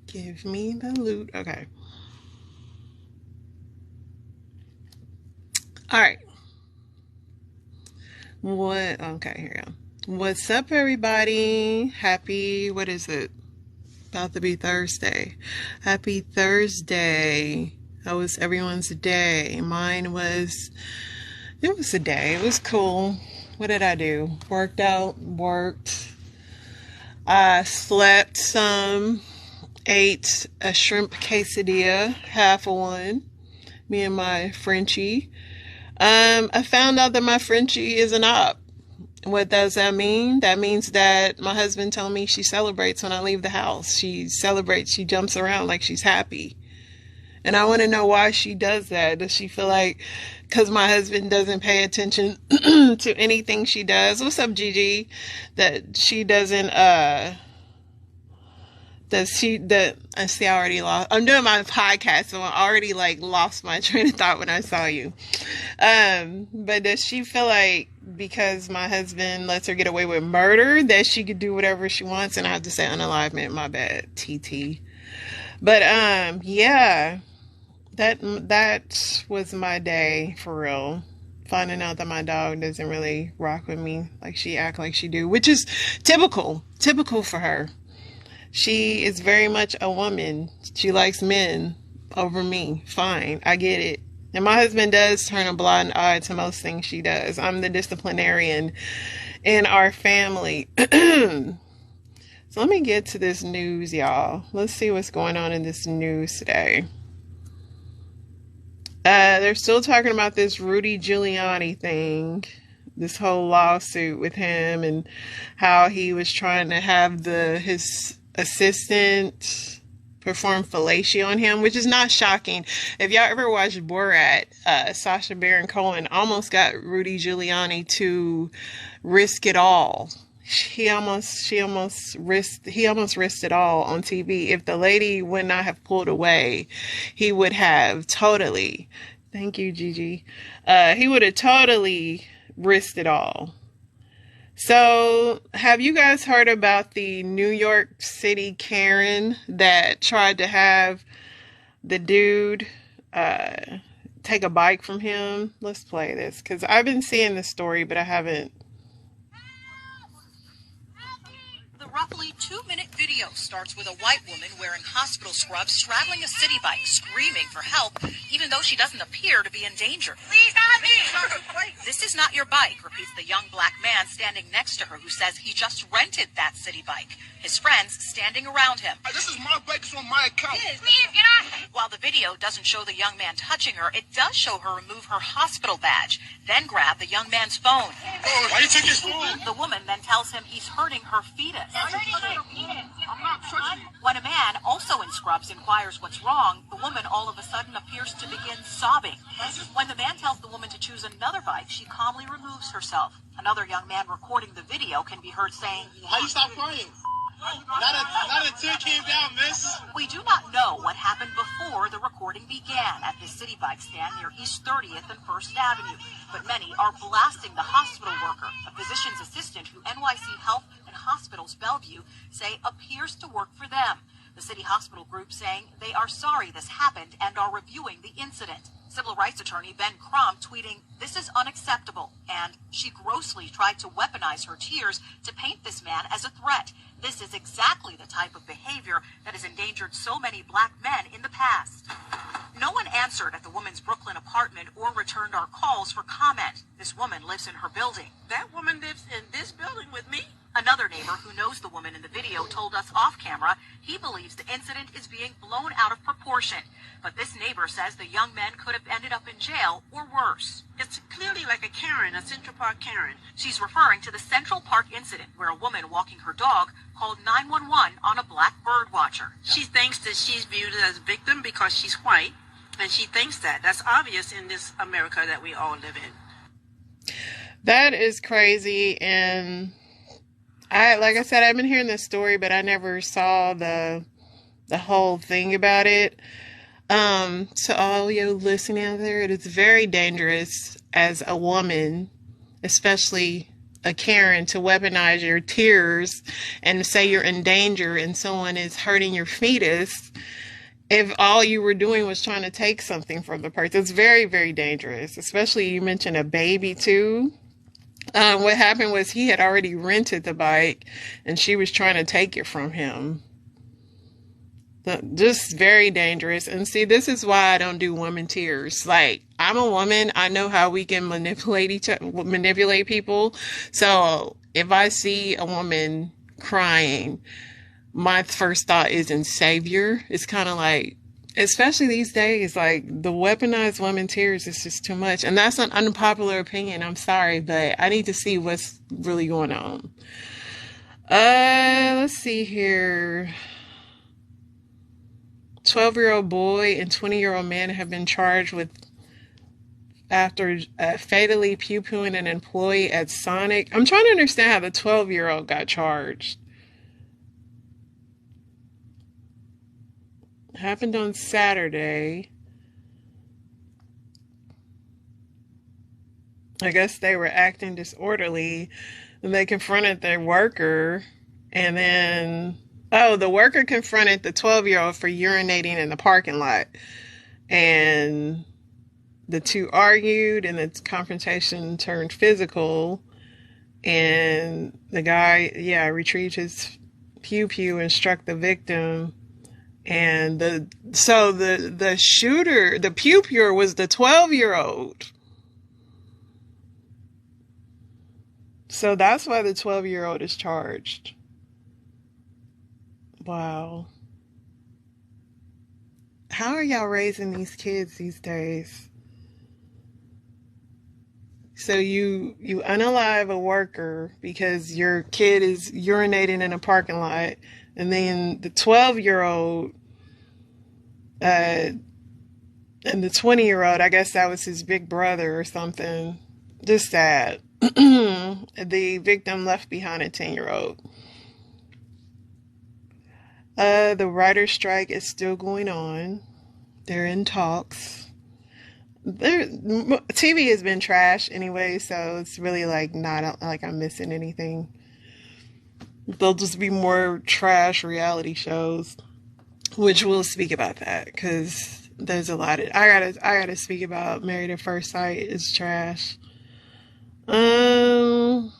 Give me the loot. Okay. All right. What? Okay, here we go. What's up, everybody? Happy, what is it? About to be Thursday. Happy Thursday. How was everyone's day? Mine was, it was a day. It was cool. What did I do? Worked out, worked. I slept some, ate a shrimp quesadilla, half of one. Me and my Frenchie. I found out that my Frenchie is an op. What does that mean? That means that my husband told me she celebrates when I leave the house. She celebrates, she jumps around like she's happy. And I want to know why she does that. Does she feel like, because my husband doesn't pay attention to anything she does? What's up, Gigi? That she doesn't, I see I already lost, I'm doing my podcast, so I already like lost my train of thought when I saw you. But does she feel like because my husband lets her get away with murder that she could do whatever she wants? And I have to say unalivement, my bad, TT. But, yeah, that was my day for real. Finding out that my dog doesn't really rock with me like she act like she do, which is typical for her. She is very much a woman. She likes men over me. Fine. I get it. And my husband does turn a blind eye to most things she does. I'm the disciplinarian in our family. So let me get to this news, y'all. Let's see what's going on in this news today. They're still talking about this Rudy Giuliani thing. This whole lawsuit with him and how he was trying to have his assistant perform fellatio on him, which is not shocking. If y'all ever watched Borat, Sacha Baron Cohen almost got Rudy Giuliani to risk it all. He almost risked it all on TV. If the lady would not have pulled away, he would have totally, thank you, Gigi, he would have totally risked it all. So, have you guys heard about the New York City Karen that tried to have the dude take a bike from him? Let's play this, because I've been seeing this story, but I haven't. The roughly 2-minute video starts with a white woman wearing hospital scrubs straddling a city bike, screaming for help, even though she doesn't appear to be in danger. Please help me! This is not your bike, repeats the young black man standing next to her who says he just rented that city bike. His friends standing around him. This is my bike, it's on my account. Please, get off! While the video doesn't show the young man touching her, it does show her remove her hospital badge, then grab the young man's phone. Oh, why you take his phone? The woman then tells him he's hurting her fetus. I'm not touching you. When a man, also in scrubs, inquires what's wrong, the woman all of a sudden appears to begin sobbing. When the man tells the woman to choose another bike, she calmly removes herself. Another young man recording the video can be heard saying, How you stop crying? Not a tear came down, miss. We do not know what happened before the recording began at this city bike stand near East 30th and 1st Avenue, but many are blasting the hospital worker, a physician's assistant who NYC Health and Hospitals Bellevue say appears to work for them. The city hospital group saying they are sorry this happened and are reviewing the incident. Civil rights attorney Ben Crum tweeting, "This is unacceptable," and "She grossly tried to weaponize her tears to paint this man as a threat. This is exactly the type of behavior that has endangered so many black men in the past." No one answered at the woman's Brooklyn apartment or returned our calls for comment. This woman lives in her building. That woman lives in this building with me. Another neighbor who knows the woman in the video told us off camera he believes the incident is being blown out of proportion. But this neighbor says the young man could have ended up in jail or worse. It's clearly like a Karen, a Central Park Karen. She's referring to the Central Park incident where a woman walking her dog called 911 on a black bird watcher. She thinks that she's viewed as a victim because she's white, and she thinks that. That's obvious in this America that we all live in. That is crazy, and like I said, I've been hearing this story, but I never saw the whole thing about it. To all you listening out there, it is very dangerous as a woman, especially a Karen to weaponize your tears and say you're in danger and someone is hurting your fetus if all you were doing was trying to take something from the person. It's very, very dangerous, especially you mentioned a baby too. What happened was he had already rented the bike and she was trying to take it from him. Just very dangerous. And see, this is why I don't do woman tears. Like, I'm a woman. I know how we can manipulate people. So if I see a woman crying, my first thought isn't savior. It's kind of like, especially these days, like the weaponized woman tears is just too much. And that's an unpopular opinion. I'm sorry, but I need to see what's really going on. Let's see here. 12-year-old boy and 20-year-old man have been charged with after fatally pew-pew-ing an employee at Sonic. I'm trying to understand how the 12-year-old got charged. It happened on Saturday. I guess they were acting disorderly and they confronted their worker, and then the worker confronted the 12-year-old for urinating in the parking lot. And the two argued and the confrontation turned physical. And the guy, retrieved his pew-pew and struck the victim. And the shooter, the pew-pewer was the 12-year-old. So that's why the 12-year-old is charged. Wow. How are y'all raising these kids these days? So you unalive a worker because your kid is urinating in a parking lot, and then the 12-year-old and the 20-year-old, I guess that was his big brother or something. Just sad. The victim left behind a 10-year-old. The writer's strike is still going on. They're in talks. TV has been trash anyway, so it's really like not like I'm missing anything. There'll just be more trash reality shows, which we'll speak about that because there's a lot of. I gotta speak about Married at First Sight is trash. Let's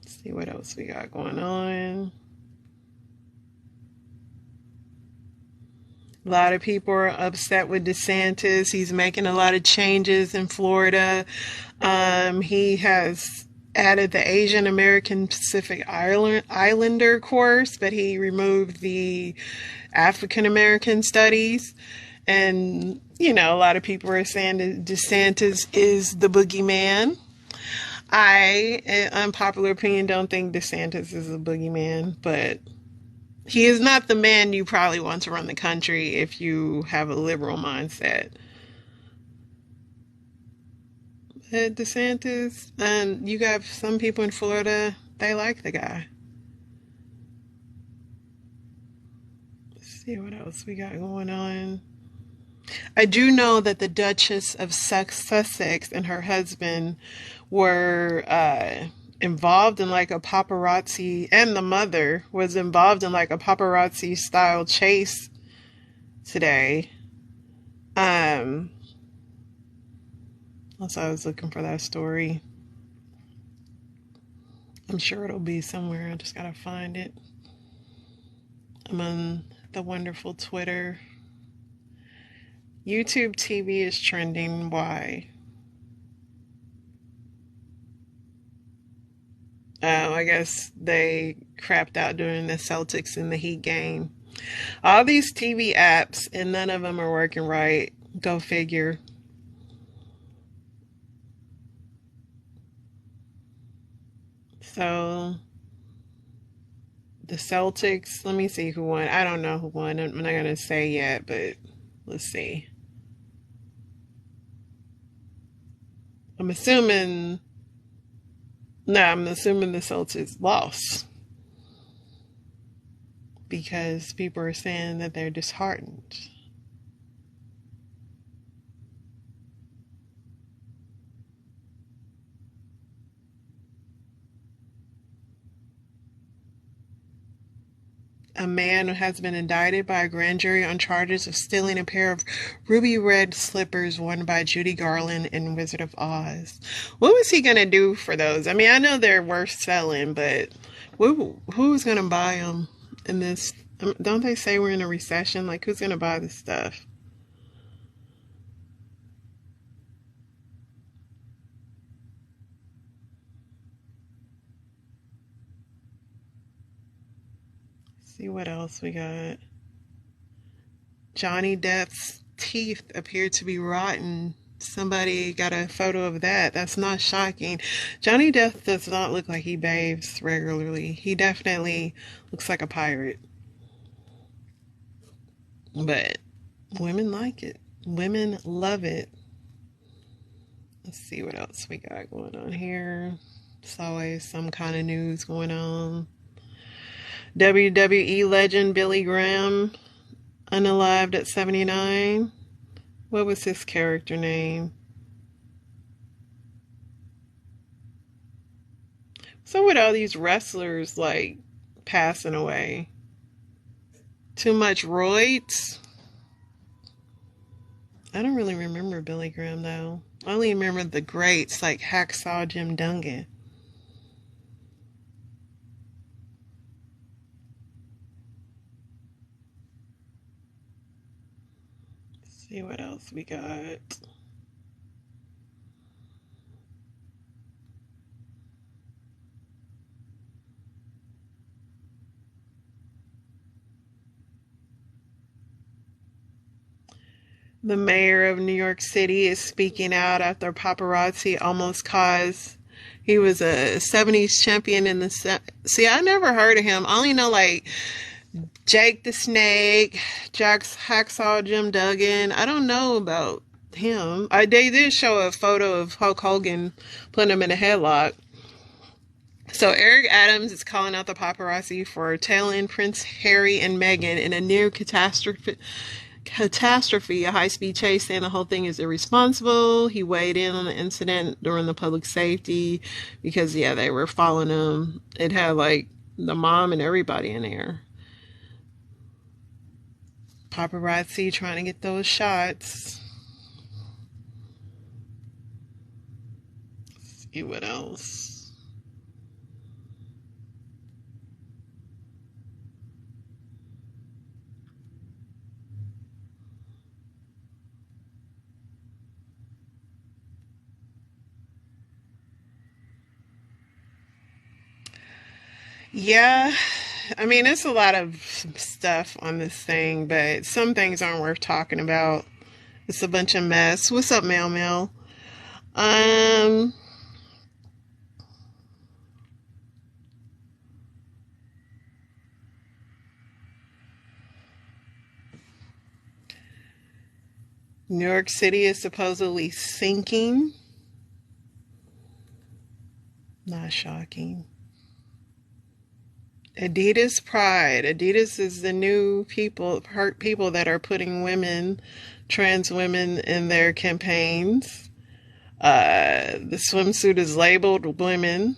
see what else we got going on. A lot of people are upset with DeSantis. He's making a lot of changes in Florida. He has added the Asian American Pacific Islander course, but he removed the African American studies. And, a lot of people are saying that DeSantis is the boogeyman. I, unpopular opinion, don't think DeSantis is a boogeyman, but he is not the man you probably want to run the country if you have a liberal mindset. DeSantis, and you got some people in Florida, they like the guy. Let's see what else we got going on. I do know that the Duchess of Sussex and her husband were involved in like a paparazzi, and the mother was involved in like a paparazzi style chase today. Also, I was looking for that story. I'm sure it'll be somewhere. I just gotta find it. I'm on the wonderful Twitter. YouTube TV is trending. Why? I guess they crapped out during the Celtics and the Heat game. All these TV apps, and none of them are working right. Go figure. So, the Celtics, let me see who won. I don't know who won. I'm not going to say yet, but let's see. I'm assuming the Celtics lost because people are saying that they're disheartened. A man has been indicted by a grand jury on charges of stealing a pair of ruby red slippers worn by Judy Garland in Wizard of Oz. What was he going to do for those? I mean, I know they're worth selling, but who's going to buy them in this? Don't they say we're in a recession? Like, who's going to buy this stuff? See what else we got. Johnny Depp's teeth appear to be rotten. Somebody got a photo of that. That's not shocking. Johnny Depp does not look like he bathes regularly. He definitely looks like a pirate. But women like it. Women love it. Let's see what else we got going on here. There's always some kind of news going on. WWE legend Billy Graham, unalived at 79. What was his character name? So with all these wrestlers like passing away, too much roids. I don't really remember Billy Graham though. I only remember the greats like Hacksaw Jim Duggan. See what else we got. The mayor of New York City is speaking out after paparazzi almost caused. He was a 70s champion in the. See, I never heard of him. I only know like Jake the Snake, Jack's Hacksaw Jim Duggan. I don't know about him. They did show a photo of Hulk Hogan putting him in a headlock. So Eric Adams is calling out the paparazzi for tailing Prince Harry and Meghan in a near catastrophe, a high-speed chase, saying the whole thing is irresponsible. He weighed in on the incident during the public safety because, yeah, they were following him. It had, like, the mom and everybody in there. Paparazzi trying to get those shots. Let's see what else. Yeah, I mean, it's a lot of stuff on this thing, but some things aren't worth talking about. It's a bunch of mess. What's up, Mel Mel? Um, New York City is supposedly sinking. Not shocking. Adidas Pride. Adidas is the new people that are putting women, trans women, in their campaigns. The swimsuit is labeled women.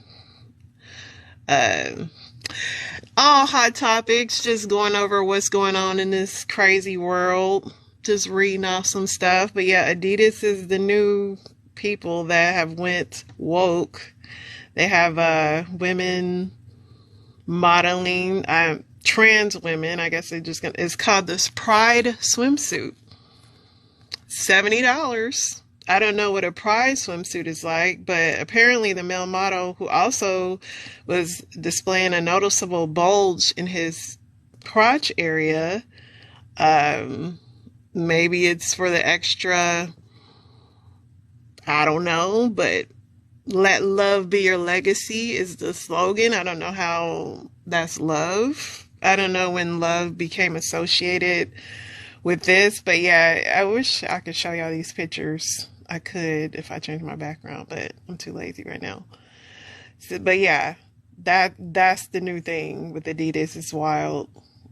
All hot topics, just going over what's going on in this crazy world. Just reading off some stuff. But yeah, Adidas is the new people that have went woke. They have women modeling, trans women, I guess it's called this Pride swimsuit. $70. I don't know what a Pride swimsuit is like, but apparently the male model, who also was displaying a noticeable bulge in his crotch area, maybe it's for the extra, I don't know, but let love be your legacy is the slogan. I don't know how that's love. I don't know when love became associated with this, but yeah, I wish I could show y'all these pictures. I could if I changed my background, but I'm too lazy right now. So, but yeah, that's the new thing with Adidas. It's wild.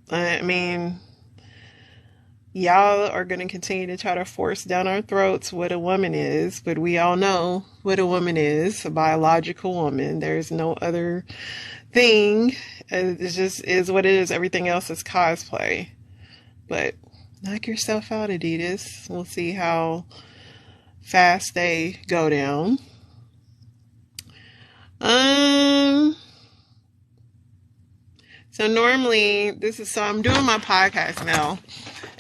I mean, y'all are going to continue to try to force down our throats what a woman is, but we all know what a woman is, a biological woman. There's no other thing. It just is what it is. Everything else is cosplay. But knock yourself out, Adidas. We'll see how fast they go down. So normally so I'm doing my podcast now,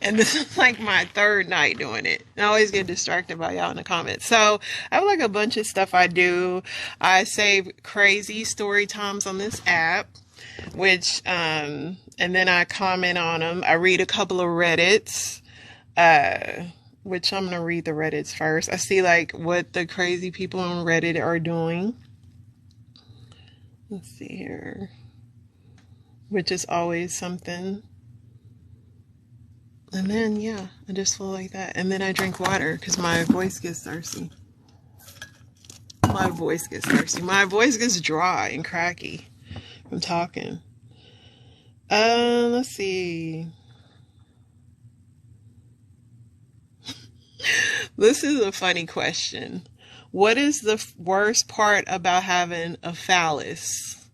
and this is like my third night doing it. I always get distracted by y'all in the comments. So I have like a bunch of stuff I do. I save crazy story times on this app, which, and then I comment on them. I read a couple of Reddits, which I'm going to read the Reddits first. I see like what the crazy people on Reddit are doing. Let's see here. Which is always something. And then, yeah, I just feel like that. And then I drink water because my voice gets thirsty. My voice gets dry and cracky from talking. Let's see. This is a funny question. What is the worst part about having a phallus?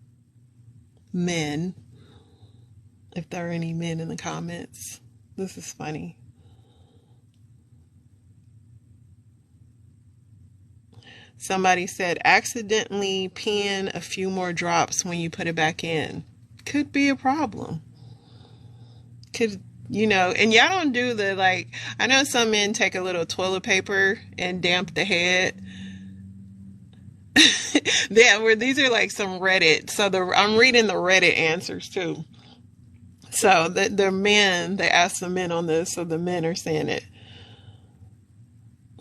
Men. If there are any men in the comments. This is funny. Somebody said, accidentally peeing a few more drops when you put it back in. Could be a problem. Could, and y'all don't do the, like, I know some men take a little toilet paper and damp the head. Yeah, where these are like some Reddit. So I'm reading the Reddit answers too. So the men, they asked the men on this, so the men are saying it.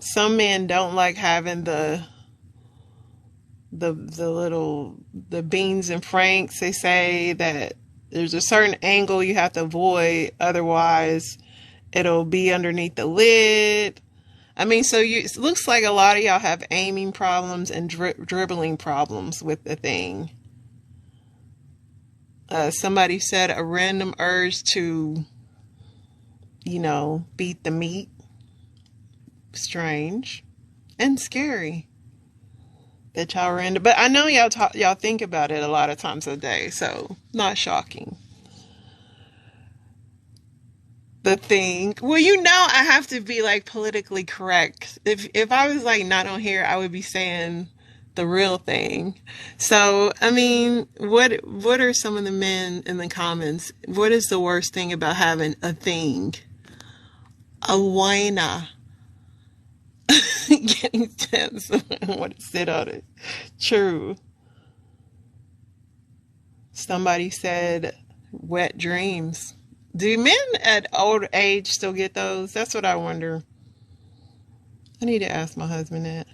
Some men don't like having the beans and franks. They say that there's a certain angle you have to avoid, otherwise it'll be underneath the lid. I mean, so it looks like a lot of y'all have aiming problems and dribbling problems with the thing. Somebody said a random urge to, beat the meat. Strange and scary that y'all random. But I know y'all think about it a lot of times a day, so not shocking. The thing, well, I have to be like politically correct. If I was like not on here, I would be saying the real thing. So, I mean, what are some of the men in the comments? What is the worst thing about having a thing? A whina. Getting tense. I want to sit on it. True. Somebody said wet dreams. Do men at old age still get those? That's what I wonder. I need to ask my husband that.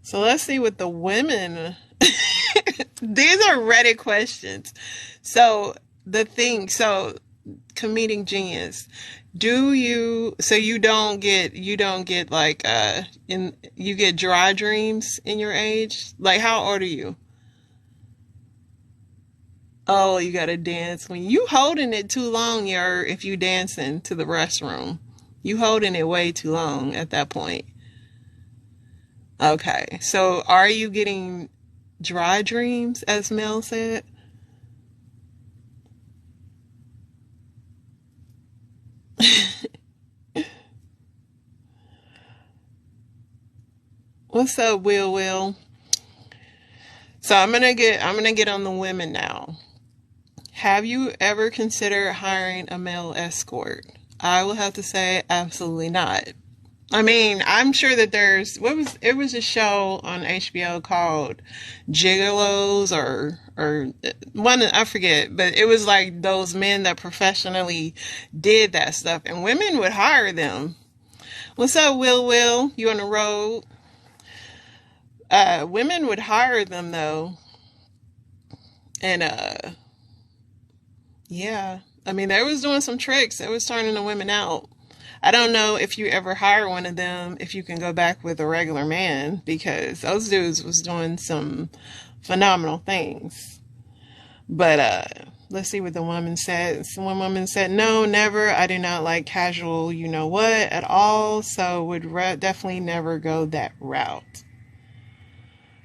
So let's see what the women. These are Reddit questions. So comedic genius. You don't get like you get dry dreams in your age? Like, how old are you? Oh, you gotta dance when you holding it too long, if you dancing to the restroom. You holding it way too long at that point. Okay, so are you getting dry dreams, as Mel said? What's up, Will? So I'm gonna get on the women now. Have you ever considered hiring a male escort? I will have to say absolutely not. I mean, I'm sure that it was a show on HBO called Gigolos or one, I forget, but it was like those men that professionally did that stuff, and women would hire them. What's up, Will? You on the road? Women would hire them though. And yeah, I mean, they was doing some tricks. They was turning the women out. I don't know if you ever hire one of them, if you can go back with a regular man, because those dudes was doing some phenomenal things. But let's see what the woman said. One woman said, no, never. I do not like casual, at all. So would definitely never go that route.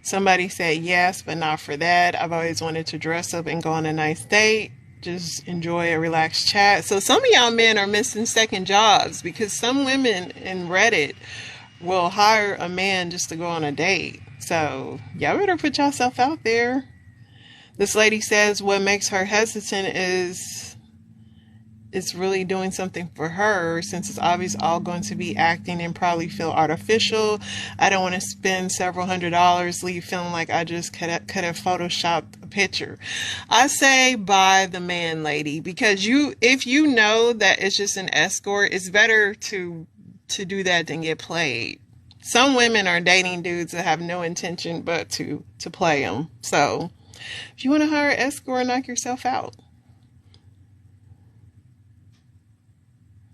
Somebody said yes, but not for that. I've always wanted to dress up and go on a nice date. Just enjoy a relaxed chat. So some of y'all men are missing second jobs because some women in Reddit will hire a man just to go on a date. So y'all better put yourself out there. This lady says what makes her hesitant is it's really doing something for her, since it's obvious all going to be acting and probably feel artificial. I don't want to spend several $100s, leave feeling like I just could have photoshopped a picture. I say buy the man, lady, because if you know that it's just an escort, it's better to do that than get played. Some women are dating dudes that have no intention but to play them. So if you want to hire an escort, knock yourself out.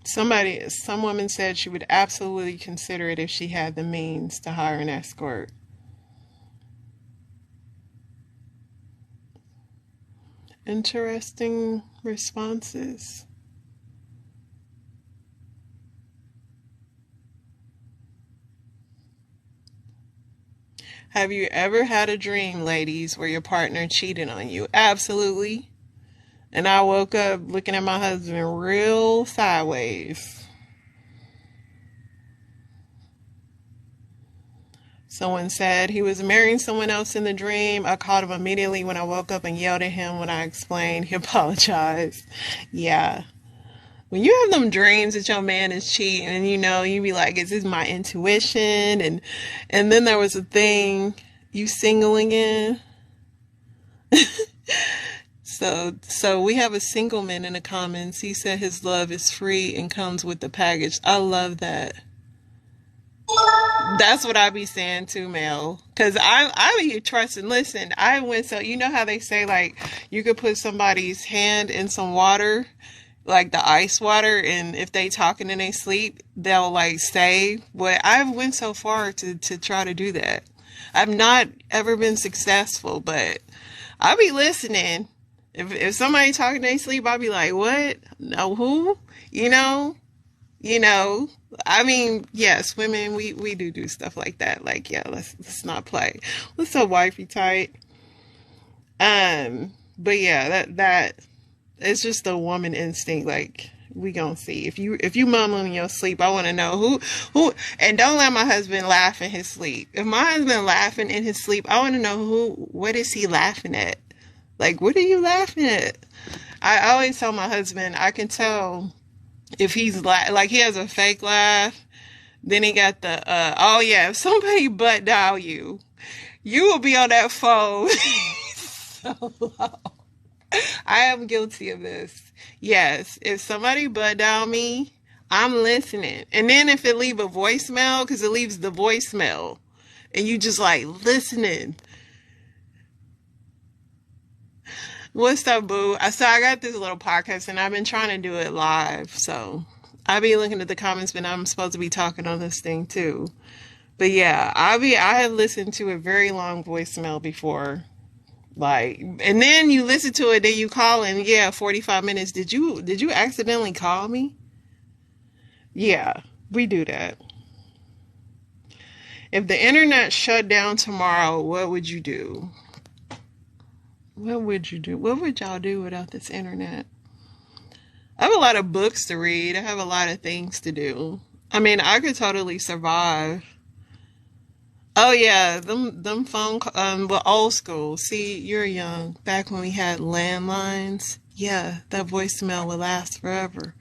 Some woman said she would absolutely consider it if she had the means to hire an escort. Interesting responses. Have you ever had a dream, ladies, where your partner cheated on you? Absolutely. And I woke up looking at my husband real sideways. Someone said he was marrying someone else in the dream. I called him immediately when I woke up and yelled at him when I explained. He apologized. Yeah. When you have them dreams that your man is cheating, and you be like, is this my intuition? And then there was a thing, you single again? So we have a single man in the comments. He said his love is free and comes with the package. I love that. That's what I be saying too, Mel. Cause I be trusting. Listen, I went you know how they say like you could put somebody's hand in some water, like the ice water, and if they talking in their sleep, they'll like say what I went so far to try to do that. I've not ever been successful, but I be listening. If somebody talking in their sleep, I'll be like, what? No, who? I mean, yes, women, we do stuff like that. Like, yeah, let's not play. What's up, wifey tight? But yeah, that it's just a woman instinct. Like, we gonna see. If you mumbling in your sleep, I want to know who, and don't let my husband laugh in his sleep. If my husband laughing in his sleep, I want to know what is he laughing at? Like, what are you laughing at? I always tell my husband, I can tell if he's like he has a fake laugh. Then he got the, oh yeah, if somebody butt dial you will be on that phone so long. I am guilty of this. Yes, if somebody butt dial me, I'm listening. And then if it leave a voicemail, because it leaves the voicemail, and you just like listening. What's up, boo? So I got this little podcast, and I've been trying to do it live. So I be looking at the comments, but I'm supposed to be talking on this thing too. But yeah, I have listened to a very long voicemail before. Like, and then you listen to it, then you call in, yeah, 45 minutes. Did you accidentally call me? Yeah, we do that. If the internet shut down tomorrow, what would you do? What would you do? What would y'all do without this internet? I have a lot of books to read. I have a lot of things to do. I mean, I could totally survive. Oh yeah, them phone well, old school. See, you're young. Back when we had landlines. Yeah, that voicemail will last forever.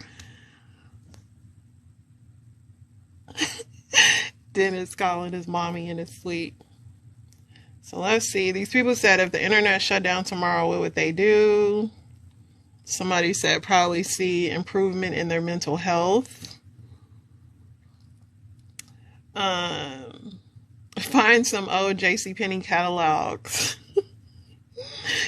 Dennis calling his mommy in his sleep. So let's see. These people said if the internet shut down tomorrow, what would they do? Somebody said probably see improvement in their mental health. Find some old JCPenney catalogs.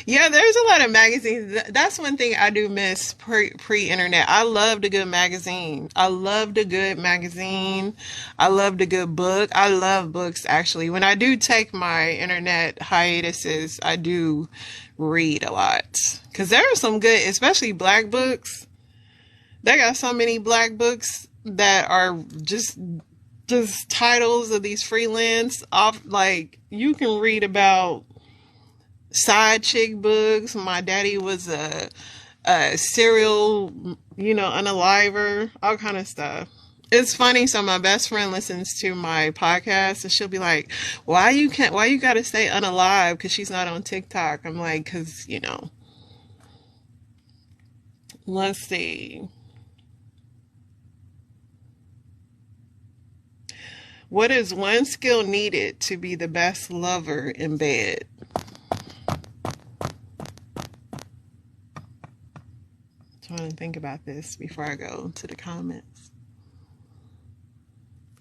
Yeah, there's a lot of magazines. That's one thing I do miss pre-internet. I loved a good magazine. I loved a good magazine. I loved a good book. I love books, actually. When I do take my internet hiatuses, I do read a lot. Because there are some good, especially black books. They got so many black books that are just just titles of these freelance off, like you can read about side chick books. My daddy was a serial, unaliver, all kind of stuff. It's funny. So my best friend listens to my podcast, and she'll be like, why you gotta say unalive? Because she's not on TikTok. I'm like, because let's see. What is one skill needed to be the best lover in bed? I'm trying to think about this before I go to the comments.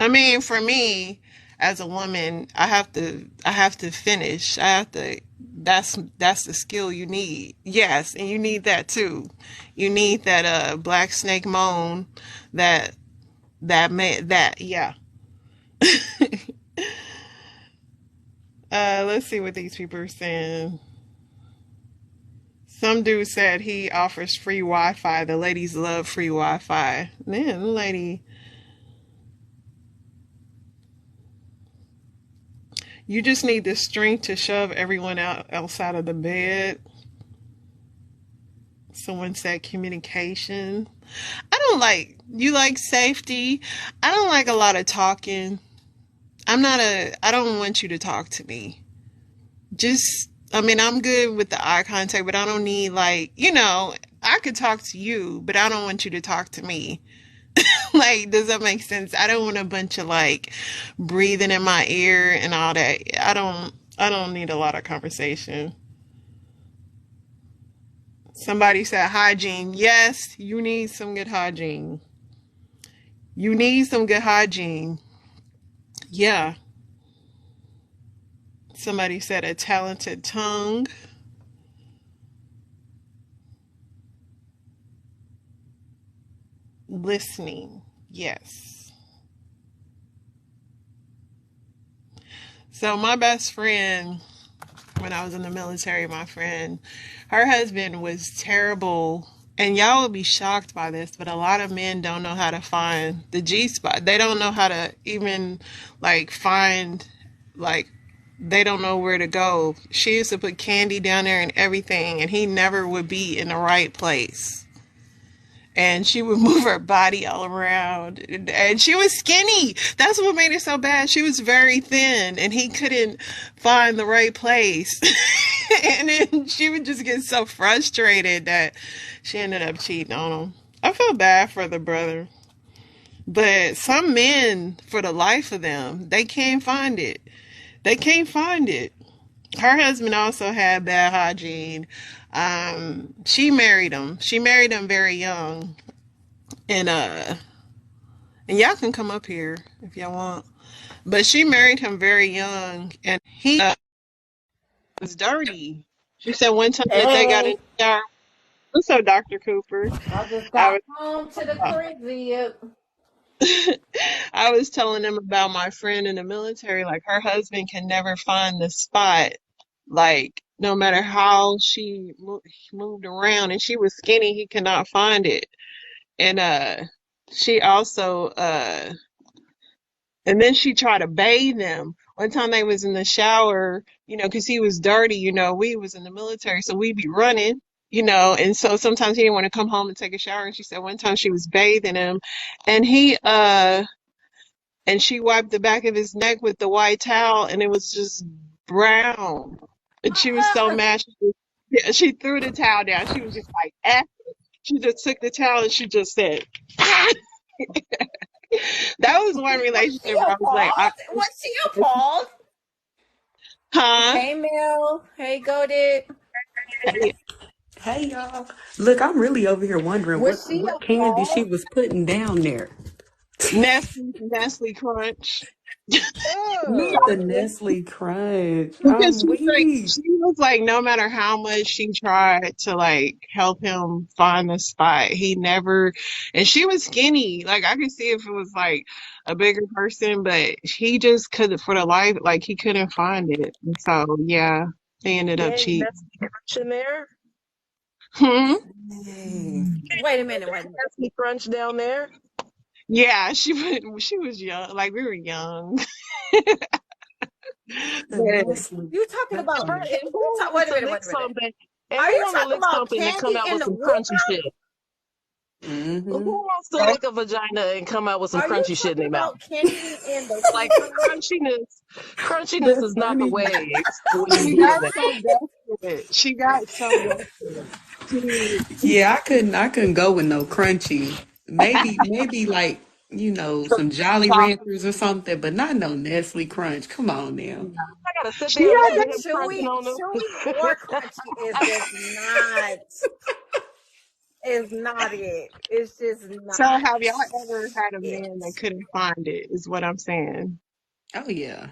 I mean, for me, as a woman, I have to finish. That's the skill you need. Yes, and you need that too. You need that black snake moan, that yeah. Let's see what these people are saying. Some dude said he offers free Wi-Fi. The ladies love free Wi-Fi. Man, the lady. You just need the strength to shove everyone else out of the bed. Someone said communication. You like safety. I don't like a lot of talking. I don't want you to talk to me. I'm good with the eye contact, but I don't need I could talk to you, but I don't want you to talk to me. Like, does that make sense? I don't want a bunch of breathing in my ear and all that. I don't need a lot of conversation. Somebody said hygiene. Yes, you need some good hygiene. You need some good hygiene. Yeah. Somebody said a talented tongue. Listening. Yes. So my best friend, when I was in the military, her husband was terrible. And y'all will be shocked by this, but a lot of men don't know how to find the G spot. They don't know how to even find they don't know where to go. She used to put candy down there and everything, and he never would be in the right place. And she would move her body all around. And she was skinny. That's what made it so bad. She was very thin, and he couldn't find the right place. And then she would just get so frustrated that she ended up cheating on him. I feel bad for the brother. But some men, for the life of them, they can't find it. They can't find it. Her husband also had bad hygiene. She married him. She married him very young. And y'all can come up here if y'all want. But she married him very young, and he was dirty. She said one time that they got in the shower. What's up, Dr. Cooper? I just I got was home to the crib. I was telling them about my friend in the military. Like, her husband can never find the spot. Like, no matter how she moved around, and she was skinny, he could not find it. And she also and then she tried to bathe him. One time they was in the shower, because he was dirty. We was in the military, so we'd be running, and so sometimes he didn't want to come home and take a shower. And she said one time she was bathing him, and and she wiped the back of his neck with the white towel, and it was just brown. And she was so mad. She threw the towel down. She was just like, eh. She just took the towel and she just said, ah. That was one relationship where I was like, Was she appalled? huh? Hey, Mel. Hey, Goated. Hey y'all. Look, I'm really over here wondering Was she what candy she appalled? was putting down there. Nestle Crunch. Not the Nestle Crunch. Because I'm weak. she was like, no matter how much she tried to help him find the spot, he never. And she was skinny. Like, I could see if it was a bigger person, but he just couldn't, for the life, he couldn't find it. And so yeah, they ended up cheating. Nestle Crunch in there? Hmm? Hey. Wait a minute. Nestle Crunch down there? Yeah, she was young, like we were young. The But Nestle You talking about her? crunchies. And Who you talk. wants Wait a to minute. lick Wait a minute. something? If Are you you want to talking lick about something and come candy out in with the some hoo crunchy shit. Who Mm-hmm. wants to lick a vagina and come out with some Are you crunchy shit in talking their mouth? about candy in the Like hoo-ha? crunchiness That's is not the funny. way when you she doing got that. so desperate. She got so desperate. She, Yeah, I couldn't go with no crunchy. Maybe like, some Jolly Ranchers or something, but not no Nestle Crunch. Come on now. I gotta sit she there and got listen to Yeah, him crunching chewy, on them. chewy or crunchy is not it. It's just So not have y'all ever had a it. man that couldn't find it, is what I'm saying. Oh yeah.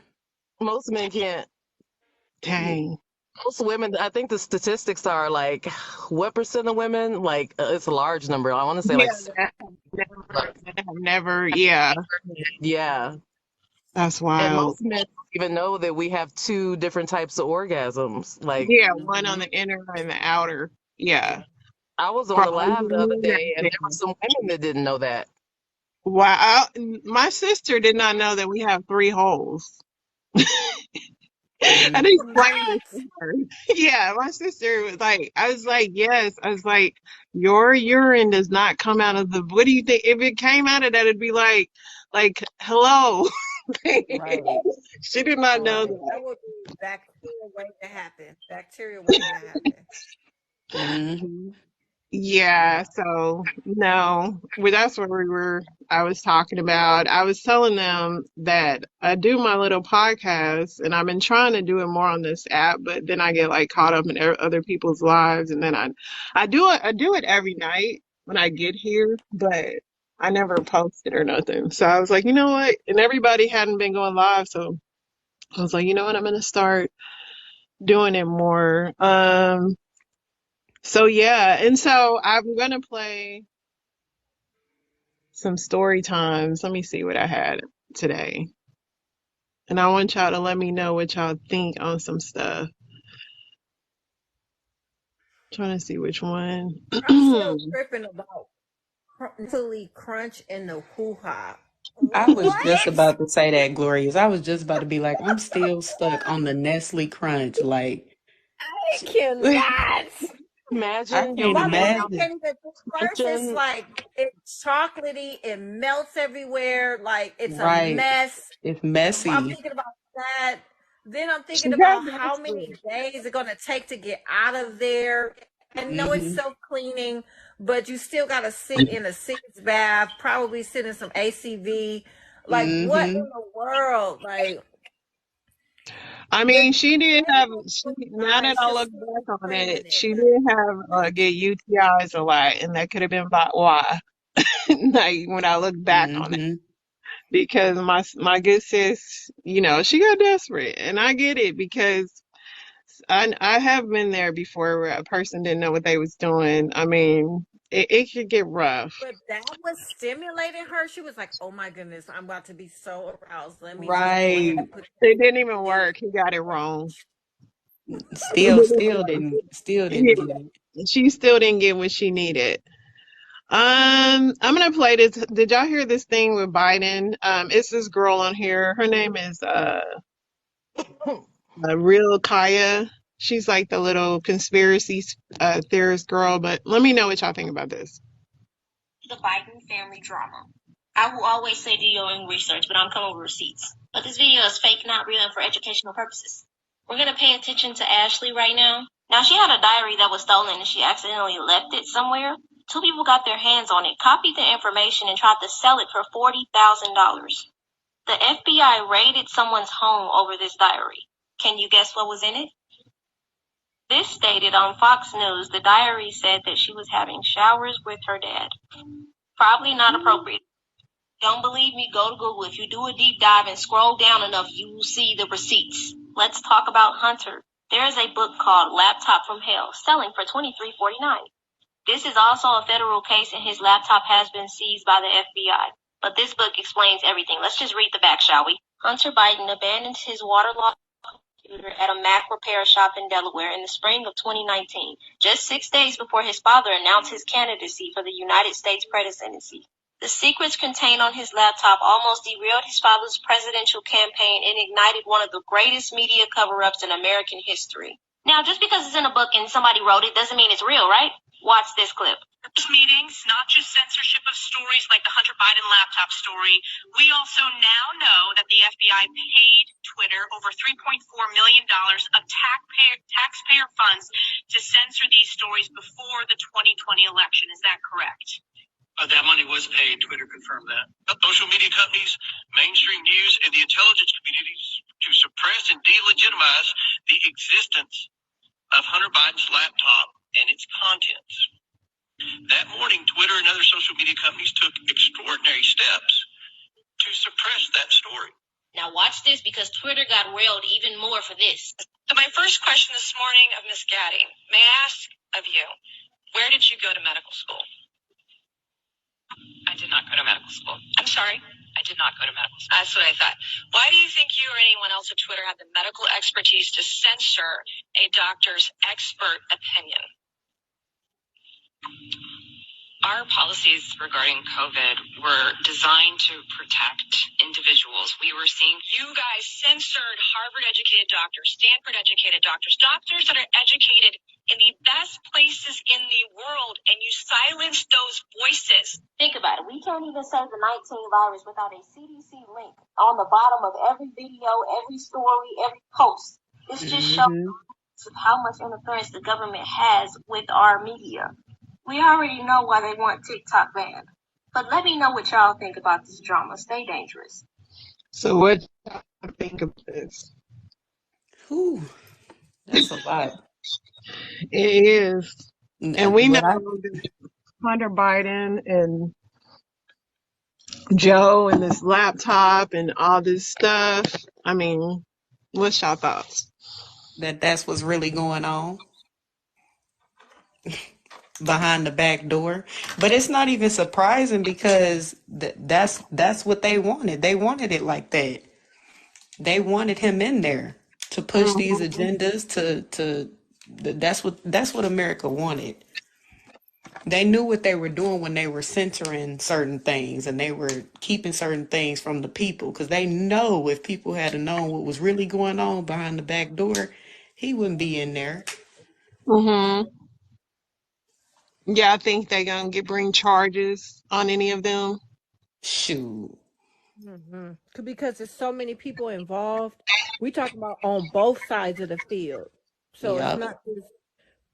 Most men can't. Dang. Most women, I think the statistics are like, what percent of women? Like, it's a large number. I want to say Yeah, like, that have never, yeah, yeah. that's And wild. most men don't even know that we have two different types of orgasms. Like, Yeah, one on Mm-hmm. the inner and the outer. Yeah. I was on For the all live the other women and day, and there were everything. some women that didn't know that. Wow. My sister did not know that we have three holes. I didn't explain this What? to her. Yeah, my sister was like, I was like, yes. I was like, your urine does not come out of the, what do you think? If it came out of that, it'd be like, hello. Right. She did not know Right. that. That would be bacteria waiting to happen. Bacteria waiting to happen. Mm-hmm. Yeah, so no, well, that's what I was talking about. I was telling them that I do my little podcast and I've been trying to do it more on this app, but then I get like caught up in other people's lives and then I do it every night when I get here, but I never post it or nothing. So I was like, you know what? And everybody hadn't been going live, so I was like, you know what? I'm gonna start doing it more. So yeah, and so I'm gonna play some story times. Let me see what I had today. And I want y'all to let me know what y'all think on some stuff. Trying to see which one. I'm still tripping about mentally crunch in the hoo-ha. I was just What? about to say that, Glorious. I was just about to be like, I'm still stuck on the Nestle Crunch. Like, I cannot. I Imagine your can't My man body imagine. can't even do first. It's crunching. like it's chocolatey. It melts everywhere. Like it's a Right. mess. It's I'm messy. thinking about that. Then I'm She thinking got about how many desperate. days it's gonna take to get out of there. I know it's Mm-hmm. self-cleaning, but you still gotta sit in a sitz bath, probably sit in some ACV. Like what in Mm-hmm. the world? Like I the mean, she did have, days she, look now that nice. I You're look still back on cleaning it, it, she but did have, get UTIs a lot, and that could have been about why. Like, when I look back on it. Mm-hmm. Because my good sis, she got desperate, and I get it because I have been there before where a person didn't know what they was doing. I mean, it could get rough. but that was stimulating her. She was like, "Oh my goodness, I'm about to be so aroused. Let me just go ahead Right. and put It didn't even the work. He got it wrong. It Still, didn't still even didn't, still didn't get work. it. Yeah, she still didn't get what she needed. I'm gonna play this. Did y'all hear this thing with Biden? It's this girl on here. Her name is Real Kaya. She's like the little conspiracy theorist girl. But let me know what y'all think about this. The Biden family drama. I will always say do your own research, but I'm coming with receipts. But this video is fake, not real, and for educational purposes. We're going to pay attention to Ashley right now. Now, she had a diary that was stolen and she accidentally left it somewhere. Two people got their hands on it, copied the information, and tried to sell it for $40,000. The FBI raided someone's home over this diary. Can you guess what was in it? This stated on Fox News, the diary said that she was having showers with her dad. Probably not appropriate. Don't believe me? Go to Google. If you do a deep dive and scroll down enough, you will see the receipts. Let's talk about Hunter. There is a book called Laptop from Hell, selling for $23.49. This is also a federal case and his laptop has been seized by the FBI. But this book explains everything. Let's just read the back, shall we? Hunter Biden abandoned his waterlogged computer at a Mac repair shop in Delaware in the spring of 2019, just 6 days before his father announced his candidacy for the United States presidency. The secrets contained on his laptop almost derailed his father's presidential campaign and ignited one of the greatest media cover-ups in American history. Now, just because it's in a book and somebody wrote it doesn't mean it's real, right? Watch this clip. Meetings, not just censorship of stories like the Hunter Biden laptop story. We also now know that the FBI paid Twitter over $3.4 million of taxpayer funds to censor these stories before the 2020 election. Is that correct? That money was paid. Twitter confirmed that. Social media companies, mainstream news, and the intelligence communities to suppress and delegitimize the existence of Hunter Biden's laptop and its contents. That morning, Twitter and other social media companies took extraordinary steps to suppress that story. Now watch this, because Twitter got railed even more for this. So my first question this morning of Ms. Gaddy, may I ask of you, where did you go to medical school? I did not go to medical school. I'm sorry? I did not go to medical school. That's what I thought. Why do you think you or anyone else at Twitter had the medical expertise to censor a doctor's expert opinion? Our policies regarding COVID were designed to protect individuals. We were seeing You guys censored Harvard-educated doctors, Stanford-educated doctors, doctors that are educated in the best places in the world, and you silenced those voices. Think about it. We can't even say the 19 virus without a CDC link on the bottom of every video, every story, every post. This just shows how much interference the government has with our media. We already know why they want TikTok banned. But let me know what y'all think about this drama. Stay dangerous. So what y'all think of this? Whew, that's a lot. It is. And we know But I, that Hunter Biden and Joe and this laptop and all this stuff. I mean, what's y'all thoughts? that's what's really going on behind the back door. But it's not even surprising because that's what they wanted. They wanted it like that. They wanted him in there to push these agendas that's what America wanted. They knew what they were doing when they were censoring certain things and they were keeping certain things from the people, because they know if people had known what was really going on behind the back door, he wouldn't be in there. Mm-hmm. Yeah, I think they're gonna bring charges on any of them. Shoot. Because there's so many people involved. We talk about on both sides of the field. So it's Yep. not just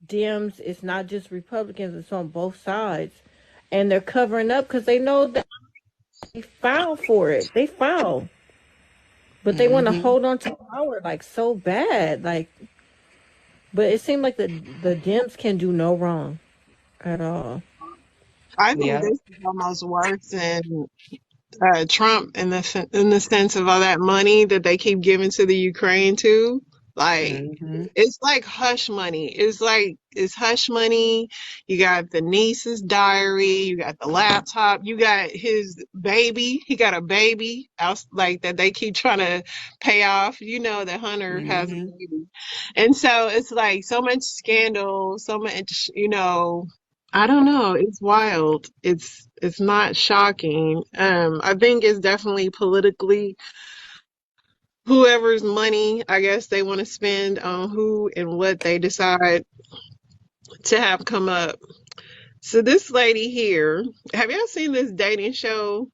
Dems, it's not just Republicans, it's on both sides. And they're covering up because they know that they filed for it. They filed. But they want to hold on to power like so bad. But it seemed like the Dems can do no wrong at all. I think Yeah. this is almost worse than Trump in the sense of all that money that they keep giving to the Ukraine too. Like it's like hush money. It's hush money. You got the niece's diary. You got the laptop. You got his baby. He got a baby else like that they keep trying to pay off. You know that Hunter has a baby, and so it's like so much scandal, so much. I don't know. It's wild. It's not shocking. I think it's definitely politically whoever's money, I guess they want to spend on who and what they decide to have come up. So this lady here, have y'all seen this dating show?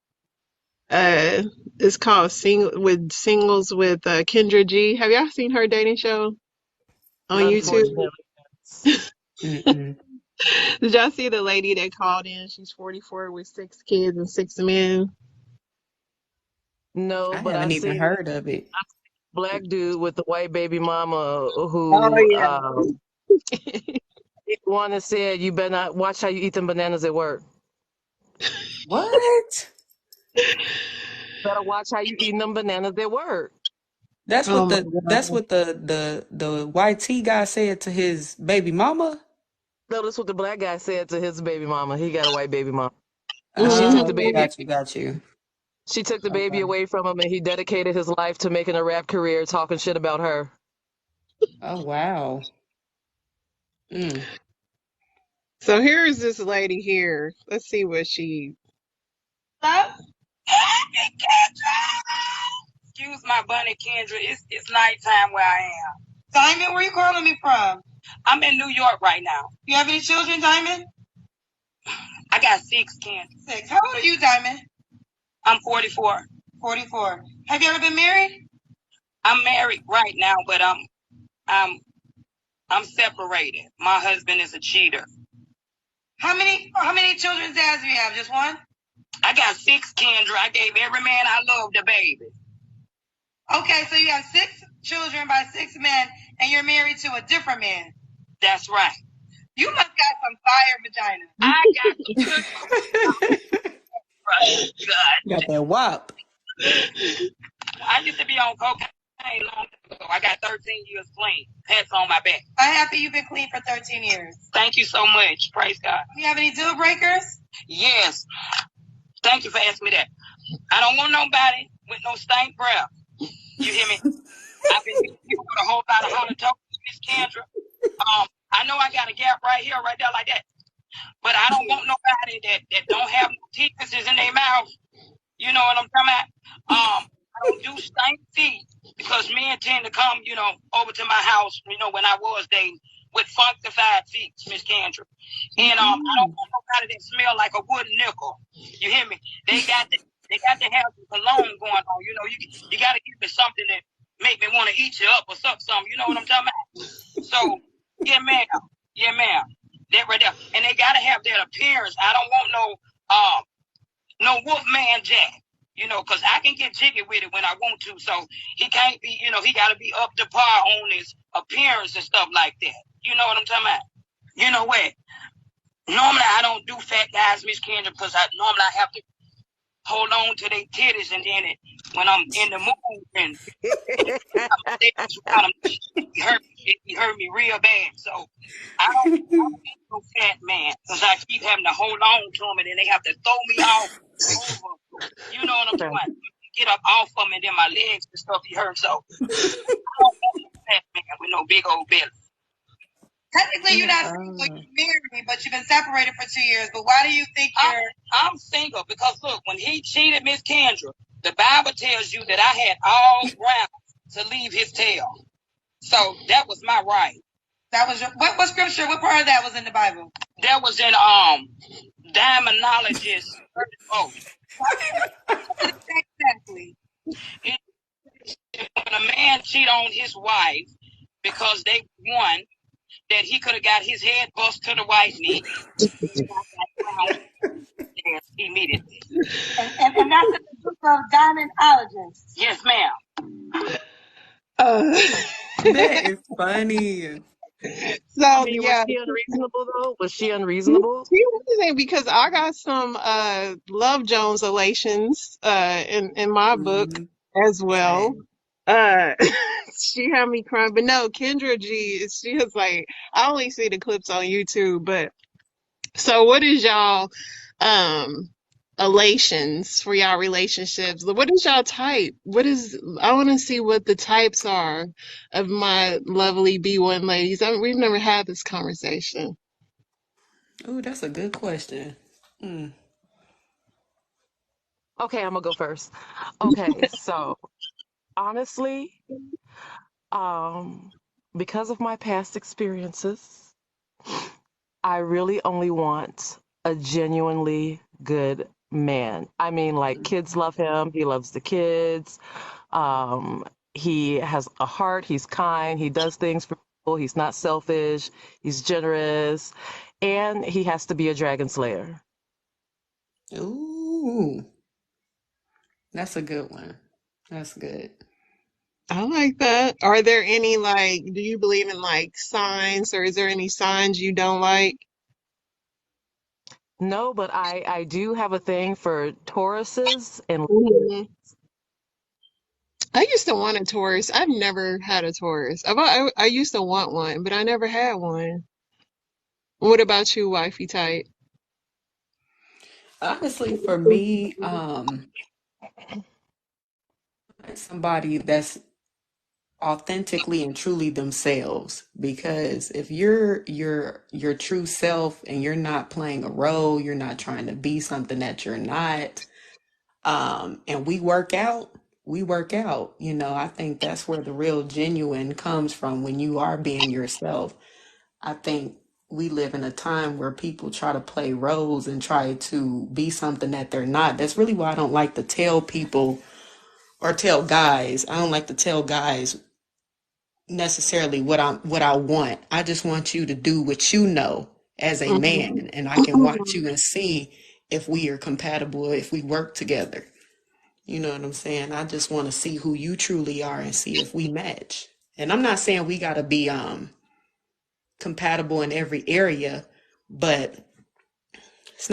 It's called Singles with Kendra G. Have y'all seen her dating show on YouTube? Unfortunately. Did y'all see the lady that called in? She's 44 with 6 kids and 6 men. No, I but haven't I even see heard of it. black dude with the white baby mama who Oh yeah. the one that said you better not watch how you eat them bananas at work. What? Better watch how you eating them bananas at work. That's Oh what my that's God. what the YT guy said to his baby mama. No, that's what the black guy said to his baby mama. He got a white baby mama. Mm-hmm. She took the Oh, baby. got you. She took the baby Okay. away from him, and he dedicated his life to making a rap career, talking shit about her. Oh wow. Mm. So here is this lady here. Let's see what she Stop. Excuse my bunny, Kendra. It's nighttime where I am. Diamond, where you calling me from? I'm in New York right now. You have any children, Diamond? I got 6, Kendra. 6. How old are you, Diamond? I'm 44. 44. Have you ever been married? I'm married right now, but I'm separated. My husband is a cheater. How many children dads do you have? Just one? I got 6, Kendra. I gave every man I loved a baby. Okay, so you have 6 children by 6 men, and you're married to a different man. That's right. You must got some fire vagina. I got some good. God. Got that wop. I used to be on cocaine long ago. I got 13 years clean. Pets on my back. I'm happy you've been clean for 13 years. Thank you so much. Praise God. Do you have any deal breakers? Yes. Thank you for asking me that. I don't want nobody with no stank breath. You hear me? I've been with a whole lot of holotopes, Miss Kendra. I know I got a gap right here, right there, like that. But I don't want nobody that don't have no teeth in their mouth. You know what I'm talking about? I don't do stank feet because men tend to come, over to my house, when I was dating with funkified feet, Miss Kendra. And I don't want nobody that smell like a wooden nickel. You hear me? They got to have some cologne going on. You got to give me something that make me want to eat you up or something. You know what I'm talking about? So, yeah, ma'am. Yeah, ma'am. That right there. And they got to have that appearance. I don't want no Wolfman Jack. Because I can get jiggy with it when I want to. So he can't be, he got to be up to par on his appearance and stuff like that. You know what I'm talking about? You know what? Normally I don't do fat guys, Miss Kendra, because normally I have to hold on to their titties, and then when I'm in the mood and he hurt me real bad. So I don't no fat man, because I keep having to hold on to them, and then they have to throw me off over. You know what I'm talking about? Get up off of me, and then my legs and stuff be hurt. So I don't want no fat man with no big old belly. Technically, you're not single, you're married, but you've been separated for 2 years. But why do you think I'm single? Because look, when he cheated Miss Kendra, the Bible tells you that I had all grounds to leave his tail. So that was my right. That was what scripture? What part of that was in the Bible? That was in Demonologist 34. Exactly. When a man cheat on his wife because they won, that he could have got his head bust to the white meat immediately. And that's the book of Demonologist. Yes, ma'am. That is funny. So Was she unreasonable though? Was she unreasonable? She wasn't, because I got some Love Jones elations in my book as well. She had me crying, but no, Kendra G, she was like, I only see the clips on YouTube, but so what is y'all elations for y'all relationships? What is y'all type? I want to see what the types are of my lovely B1 ladies. We've never had this conversation. Oh, that's a good question. Okay, I'm gonna go first. Okay, so honestly, because of my past experiences, I really only want a genuinely good man. I mean, like, kids love him. He loves the kids. He has a heart. He's kind. He does things for people. He's not selfish. He's generous. And he has to be a dragon slayer. Ooh, that's a good one. That's good. I like that. Are there any, do you believe in signs, or is there any signs you don't like? No, but I do have a thing for Tauruses and I used to want a Taurus. I've never had a Taurus. I used to want one, but I never had one. What about you, wifey type? Honestly, for me, somebody that's authentically and truly themselves, because if you're your true self and you're not playing a role, you're not trying to be something that you're not, and we work out, we work out. You know, I think that's where the real genuine comes from when you are being yourself. I think we live in a time where people try to play roles and try to be something that they're not. That's really why I don't like to tell people or tell guys. I don't like to tell guys necessarily what I want. I just want you to do what you know as a man, and I can watch you and see if we are compatible, if we work together. You know what I'm saying? I just want to see who you truly are and see if we match. And I'm not saying we got to be compatible in every area, but it's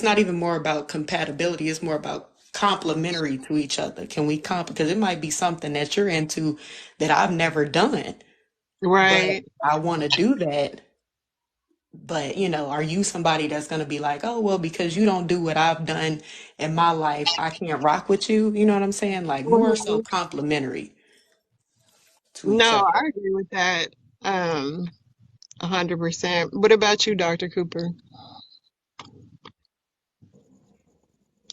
not even more about compatibility. It's more about complementary to each other. Can we because it might be something that you're into that I've never done, Right. but I want to do that. But, you know, are you somebody that's going to be like, oh, well, because you don't do what I've done in my life, I can't rock with you? You know what I'm saying? Like more so complimentary to each No, other. I agree with that. 100%. What about you, Dr. Cooper?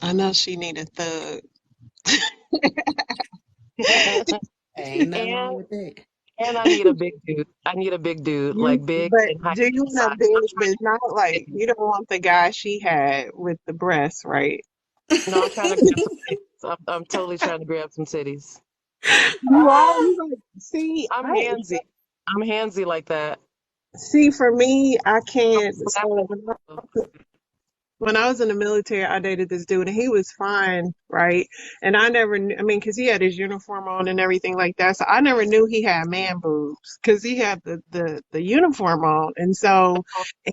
I know she need a thug. Ain't nothing wrong And with that. and I need a big dude. I need a big dude, like big But and height do you and want a size. big, I'm but trying it's not like to you don't want the guy she had with the breasts, right? no, I'm trying to grab some titties. I'm totally trying to grab some titties. You are. You like, see, I'm handsy. I'm handsy like that. see, for me, I I'm can't. slapping. So when I was in the military, I dated this dude and he was fine, right? And I never knew, I mean, because he had his uniform on and everything like that. So I never knew he had man boobs because he had the uniform on. And so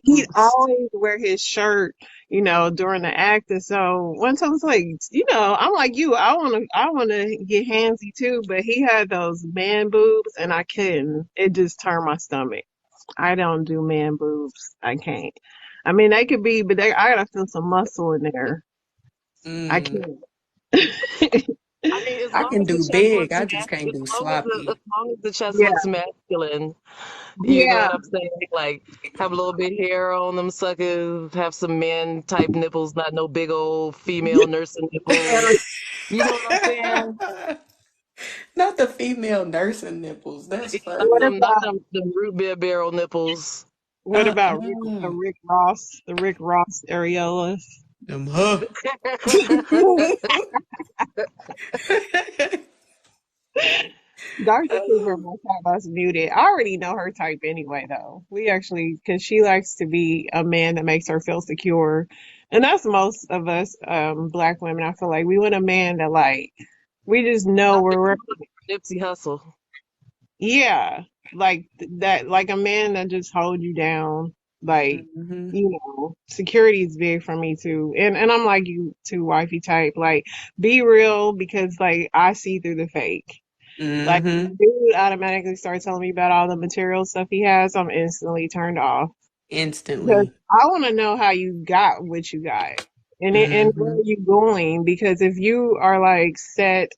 he'd always wear his shirt, you know, during the act. And so once I was like, you know, I'm like you, I wanna get handsy too, but he had those man boobs and I couldn't. It just turned my stomach. I don't do man boobs. I can't. I mean, they could be, but I gotta feel some muscle in there. I Mm, can't. I mean, as I long can as the do chest big. looks I just can't do as sloppy. long as the chest Yeah, looks masculine, you know yeah. what I'm saying? Like have a little bit hair on them suckers, have some man type nipples, not no big old female nursing nipples. You know what I'm saying? Not the female nursing nipples. That's Yeah, What funny. not about them, them root beer barrel nipples. what about Uh-uh. The Rick Ross areolas? Them huh. Dr. Cooper must have us muted. I already know her type anyway, though. We actually, because she likes to be a man that makes her feel secure. And that's most of us, black women. I feel like we want a man that, like, we just know I where think we're, I'm looking for Nipsey Hussle. yeah, like that, like a man that just hold you down. Like, Hmm. you know, security is big for me too. And I'm like you too, wifey type. Like, be real because, like, I see through the fake. Like, Hmm. dude automatically starts telling me about all the material stuff he has. I'm instantly turned off because Instantly. I want to know how you got what you got, and where Hmm. are you going? Because if you are like set,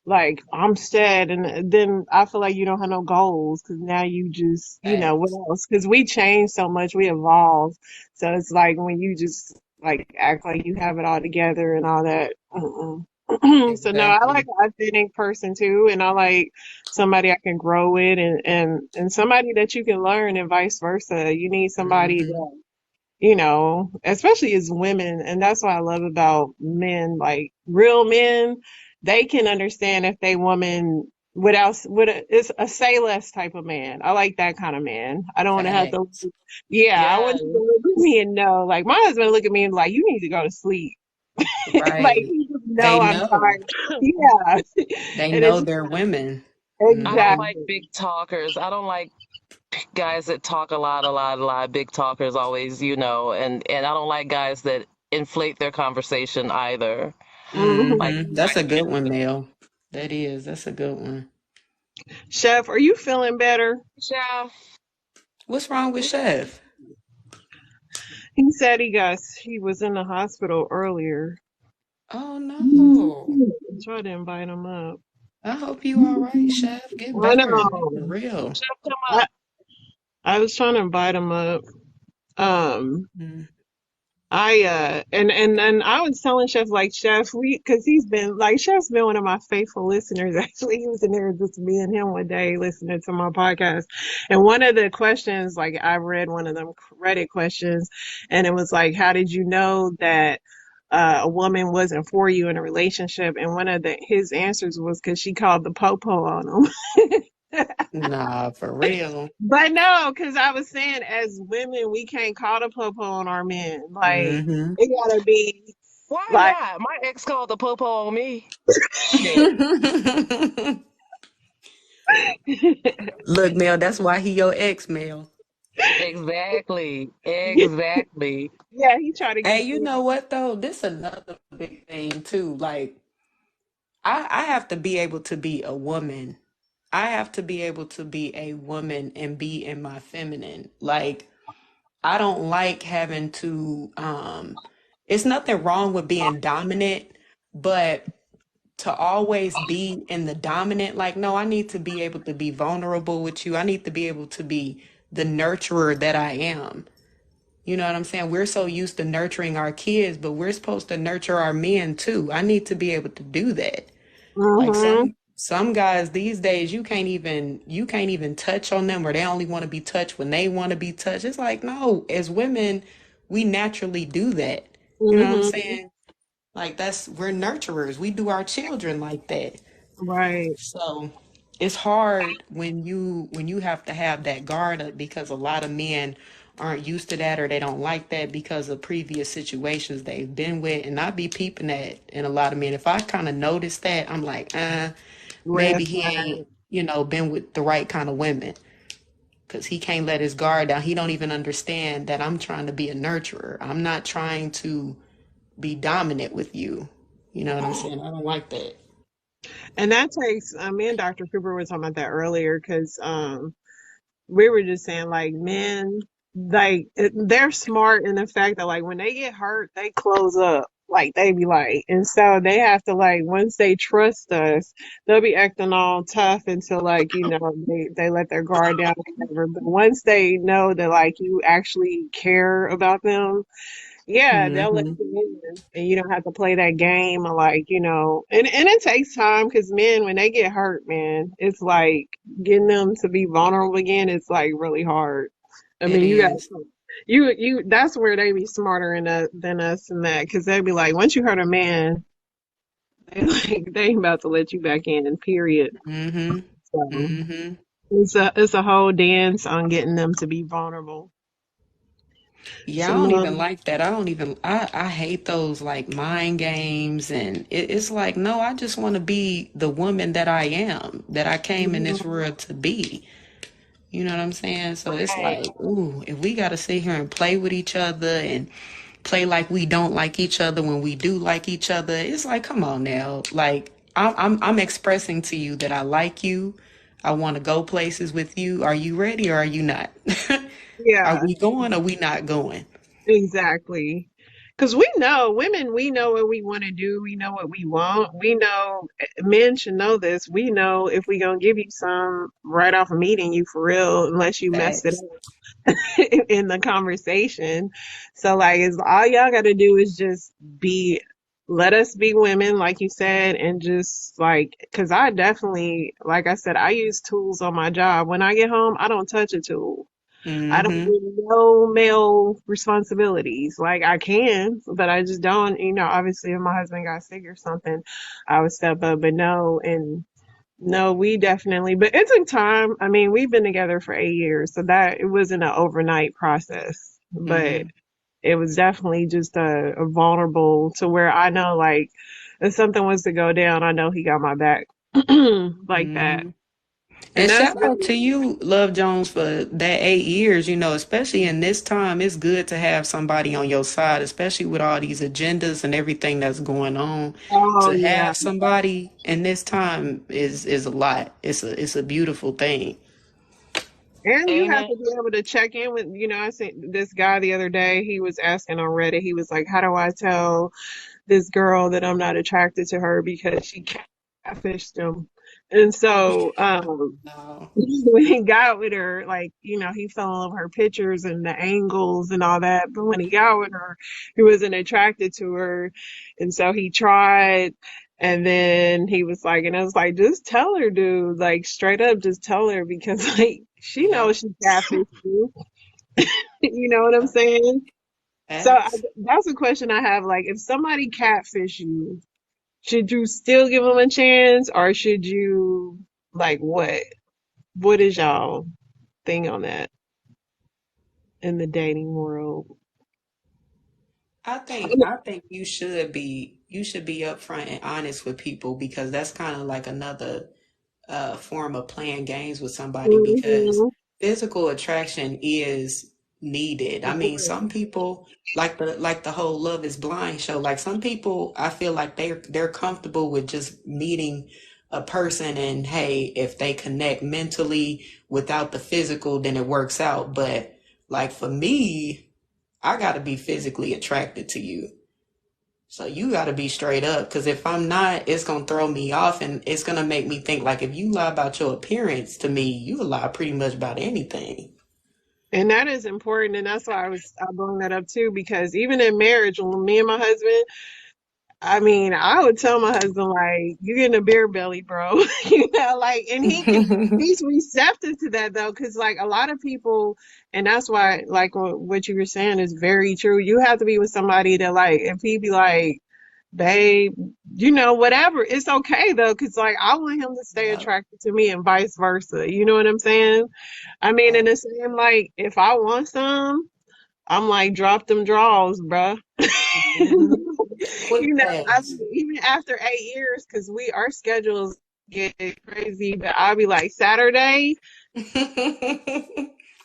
like I'm set, and then I feel like you don't have no goals because now you just, you know, what Facts. else? Because we change so much, we evolve. So it's like when you just like act like you have it all together and all that. Mm-mm. So no, I like Exactly. an authentic person too, and I like somebody I can grow with, and somebody that you can learn, and vice versa. You need somebody Hmm. that, you know, especially as women, and that's what I love about men, like real men, they can understand if they woman it's a say less type of man. I like that kind of man. I don't want to have to, Facts. yeah, I want Yes. you to look at me and know, like my husband look at me and like, you need to go to sleep. Like Right. he just They know I'm know. tired. Yeah. They And know it's they're women. I don't Hmm. like exactly. big talkers. I don't like guys that talk a lot, big talkers always, you know, and I don't like guys that inflate their conversation either. Like, Hmm. Hmm. That's a good one, Mel. That is. That's a good one. Chef, are you feeling better? yeah, What's wrong with Chef? He said he was in the hospital earlier. Oh no. I tried to invite him up. I hope you all right, Chef. Get I better. For know. real. Chef, come I, up. I was trying to invite him up. Um, Mm. And I was telling Chef, like, Chef, because Chef's been one of my faithful listeners. Actually, he was in there just me and him one day listening to my podcast, and one of the questions, like, I read one of them Reddit questions, and it was like, how did you know that a woman wasn't for you in a relationship? And one of his answers was because she called the popo on him. Nah, for real. But no, because I was saying, as women, we can't call the popo on our men. Like, Mm-hmm. it gotta be Why like, not? My ex called the popo on me. Shit. Look, Mel, that's why he your ex, Mel. Exactly. Exactly. yeah, he tried to Hey, get you me. know what though? This another big thing too. Like, I have to be able to be a woman. I have to be able to be a woman and be in my feminine. Like, I don't like having to it's nothing wrong with being dominant, but to always be in the dominant, like, no, I need to be able to be vulnerable with you. I need to be able to be the nurturer that I am. You know what I'm saying? We're so used to nurturing our kids, but we're supposed to nurture our men too. I need to be able to do that. Like Mm-hmm. some guys these days, you can't even touch on them, or they only want to be touched when they want to be touched. It's like, no, as women, we naturally do that. You know what I'm Mm-hmm. saying? Like, we're nurturers. We do our children like that. Right. So it's hard when you have to have that guard up, because a lot of men aren't used to that, or they don't like that because of previous situations they've been with. And I be peeping that in a lot of men. If I kind of notice that, I'm like, Red maybe he flag. ain't, been with the right kind of women, because he can't let his guard down. He don't even understand that I'm trying to be a nurturer. I'm not trying to be dominant with you. You know what I'm saying? I don't like that. And that takes, me and Dr. Cooper were talking about that earlier because we were just saying, like, men, like, they're smart in the fact that, like, when they get hurt, they close up. Like, they be like, and so they have to, like, once they trust us, they'll be acting all tough until, like, they let their guard down or whatever. But once they know that, like, you actually care about them, yeah, they'll let Hmm. you in, and you don't have to play that game of, like, and it takes time because men, when they get hurt, man, it's like getting them to be vulnerable again. It's like really hard. I It mean, you got is. you. That's where they be smarter than us in that, because they be like, once you hurt a man, they ain't about to let you back in. Period. Hmm. So Hmm. it's a whole dance on getting them to be vulnerable. Yeah, I Some don't even like that. I hate those like mind games, and it's like, no, I just want to be the woman that I am, that I came in this world to be. You know what I'm saying? So it's Right. like, ooh, if we got to sit here and play with each other and play like we don't like each other when we do like each other, it's like, come on now. Like, I'm expressing to you that I like you. I want to go places with you. Are you ready or are you not? Are yeah. we going or we not going? Exactly. Because we know, women, we know what we want to do. We know what we want. We know, men should know this. We know if we going to give you some right off of meeting you for real, unless you messed it Facts. up in the conversation. So, like, it's all y'all got to do is just let us be women, like you said, and just like, because I definitely, like I said, I use tools on my job. When I get home, I don't touch a tool. I don't Mm-hmm. do no male responsibilities. Like, I can, but I just don't. Obviously, if my husband got sick or something, I would step up. But no, and no, we definitely. But it took time. I mean, we've been together for 8 years, so that it wasn't an overnight process. But Mm-hmm. it was definitely just a vulnerable to where I know, like, if something was to go down, I know he got my back like that. Mm-hmm. And And that's shout out been, to you, Love Jones, for that 8 years. Especially in this time, it's good to have somebody on your side, especially with all these agendas and everything that's going on. oh To yeah. have somebody in this time is a lot. It's a beautiful thing. And you Ain't have it? to be able to check in with, I seen this guy the other day, he was asking on Reddit, he was like, how do I tell this girl that I'm not attracted to her because she catfished him? And so No. when he got with her, like, he fell in love with her pictures and the angles and all that. But when he got with her, he wasn't attracted to her. And so he tried. And then he was like, and I was like, just tell her, dude, like straight up, just tell her because like she Yep. knows she catfished you. You know what I'm saying? So Facts. that's a question I have. Like, if somebody catfish you, should you still give them a chance, or should you like what? What is y'all thing on that in the dating world? I think you should be upfront and honest with people because that's kind of like another form of playing games with somebody because Mm-hmm. physical attraction is needed. I mean, some people like the whole Love is Blind show. Like some people, I feel like they're comfortable with just meeting a person and hey, if they connect mentally without the physical, then it works out. But like for me, I got to be physically attracted to you. So you got to be straight up because if I'm not, it's going to throw me off and it's going to make me think like if you lie about your appearance to me, you lie pretty much about anything. And that is important, and that's why I brought that up too, because even in marriage, when me and my husband, I mean, I would tell my husband like, "You getting a beer belly, bro," like, and he's receptive to that though, because like a lot of people, and that's why like what you were saying is very true. You have to be with somebody that like, if he be like, babe, whatever, it's okay though, because like I want him to stay Yep. attracted to me and vice versa. You know what I'm saying? I mean, in the same like, if I want some, I'm like, drop them draws, bruh. Quick I pass. mean, even after 8 years, because our schedules get crazy, but I'll be like, Saturday,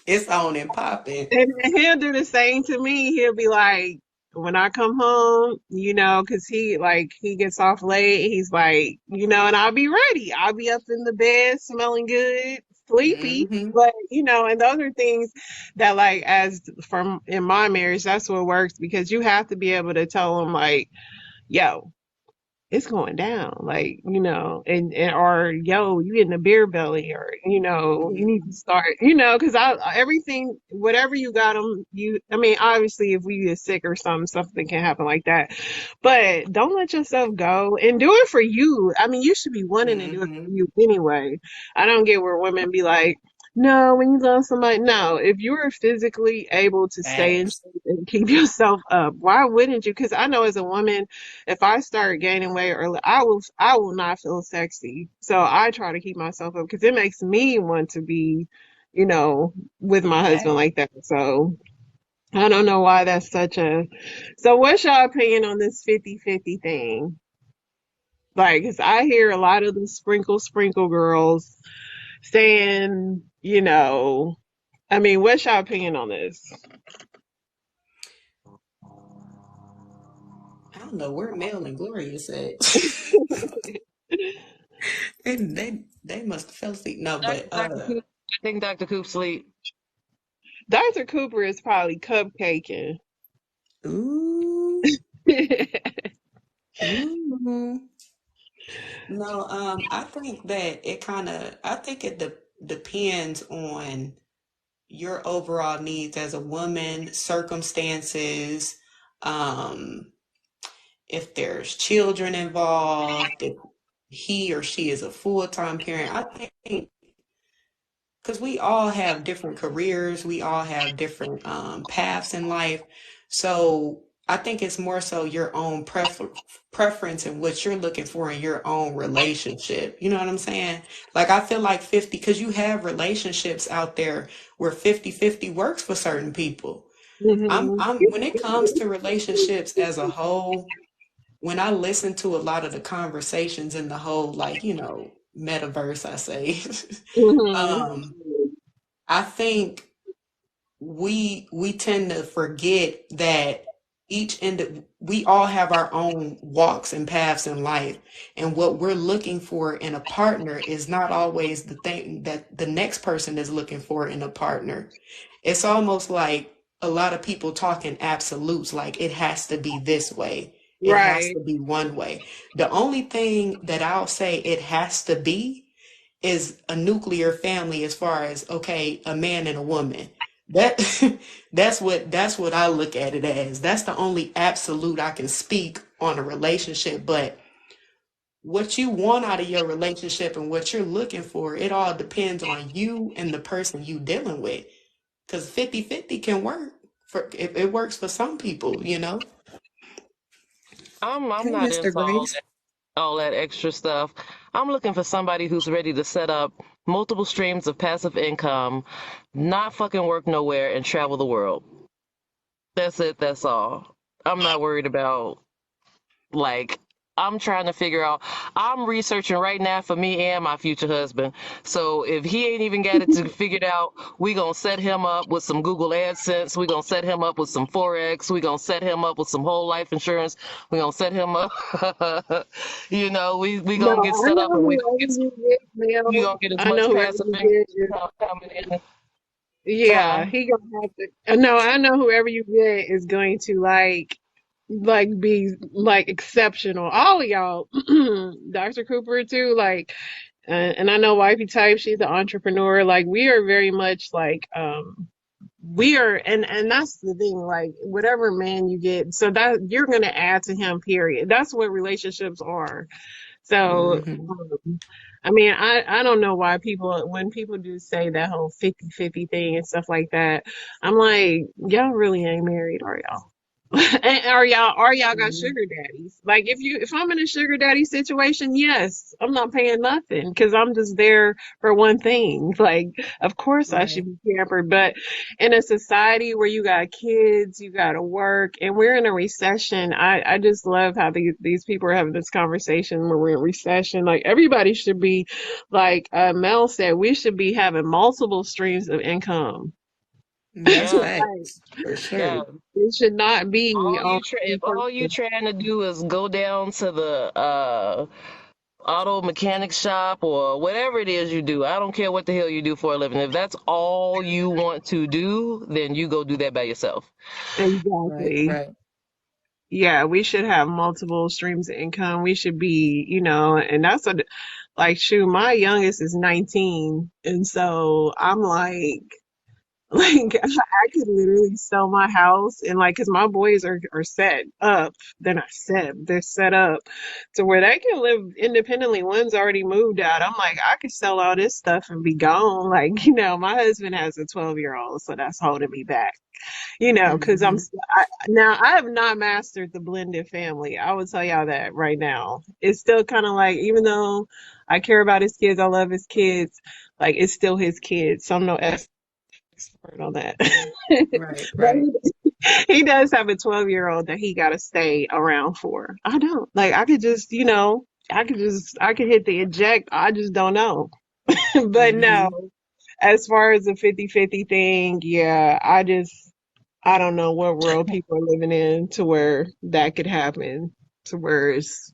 It's on and popping. and he'll do the same to me. He'll be like, when I come home, because he gets off late, he's like, and I'll be ready. I'll be up in the bed, smelling good, sleepy. Hmm. But, and those are things that, like, as from in my marriage, that's what works because you have to be able to tell them, like, yo, it's going down, like, and or yo, you getting a beer belly, or you need to start, because everything, whatever you got them, I mean, obviously, if we get sick or something can happen like that, but don't let yourself go and do it for you. I mean, you should be wanting to do it for Hmm. you anyway. I don't get where women be like, no, when you love somebody, no. If you're physically able to stay in Facts. shape and keep yourself up, why wouldn't you? Because I know as a woman, if I start gaining weight early, I will not feel sexy. So I try to keep myself up because it makes me want to be, with my husband Facts. like that. So I don't know why that's such a. So what's your opinion on this 50-50 thing? Like, 'cause I hear a lot of the sprinkle girls saying, I mean, what's your opinion on this? I don't know where Mel and Gloria said. They must have fell asleep. No, but Dr. Coop, I think Dr. Coop sleep. Dr. Cooper is probably cupcaking. ooh, ooh. No, I think that I think it depends on your overall needs as a woman, circumstances, um, if there's children involved, if he or she is a full-time parent. I think because we all have different careers, we all have different paths in life. So I think it's more so your own preference and what you're looking for in your own relationship. You know what I'm saying? Like I feel like 50, because you have relationships out there where 50-50 works for certain people. Hmm. I'm when it comes to relationships as a whole, when I listen to a lot of the conversations in the whole, like, metaverse, I say, Hmm. um, I think we tend to forget that we all have our own walks and paths in life, and what we're looking for in a partner is not always the thing that the next person is looking for in a partner. It's almost like a lot of people talk in absolutes, like it has to be this way. It has Right. to be one way. The only thing that I'll say it has to be is a nuclear family as far as, okay, a man and a woman. That that's what I look at it as. That's the only absolute I can speak on a relationship. But what you want out of your relationship and what you're looking for, it all depends on you and the person you dealing with. Because 50-50 can work. It works for some people, you know. I'm Hey, not Mr. into Grace. all that extra stuff. I'm looking for somebody who's ready to set up multiple streams of passive income, not fucking work nowhere, and travel the world. That's it. That's all. I'm not worried about, like, I'm trying to figure out, I'm researching right now for me and my future husband. So if he ain't even got it to figured out, we gonna set him up with some Google AdSense. We gonna set him up with some Forex. We gonna set him up with some whole life insurance. We gonna set him up. You know, we No, gonna get I set know up, and we whoever you get, we Mel. gonna get as I know much whoever passive you get. income coming in. Yeah, Huh? he gonna have to. No, I know whoever you get is going to be like exceptional. All of y'all, Dr. Cooper too. Like, and I know Wifey Type. She's an entrepreneur. Like, we are very much like we are, and that's the thing. Like, whatever man you get, so that you're gonna add to him. Period. That's what relationships are. So, Hmm. I mean, I don't know why when people do say that whole 50-50 thing and stuff like that, I'm like, y'all really ain't married, are y'all? And are y'all got sugar daddies? Like, if I'm in a sugar daddy situation, yes, I'm not paying nothing because I'm just there for one thing. Like, of course I should Right. be pampered, but in a society where you got kids, you got to work, and we're in a recession. I just love how these people are having this conversation where we're in recession. Like, everybody should be, like Mel said, we should be having multiple streams of income. That's Yeah, Like, facts for sure. yeah. it should not be on If one all you person. trying to do is go down to the auto mechanic shop or whatever it is you do, I don't care what the hell you do for a living. If that's all you want to do, then you go do that by yourself. Right. Exactly. Right. Yeah, we should have multiple streams of income. We should be, and that's like, shoot, my youngest is 19. And so I'm like, like, I could literally sell my house and, like, cause my boys are set up. They're not set, they're set up to where they can live independently. One's already moved out. I'm like, I could sell all this stuff and be gone. Like, my husband has a 12-year-old, so that's holding me back. Because Hmm. now I have not mastered the blended family. I will tell y'all that right now. It's still kind of like, even though I care about his kids, I love his kids, like, it's still his kids. So I'm no expert on that. Right. But Right. he does have a 12-year-old that he got to stay around for. I don't. Like, I could just, I could hit the eject. I just don't know. But no, Hmm. as far as the 50-50 thing, yeah, I don't know what world people are living in to where that could happen, to where it's.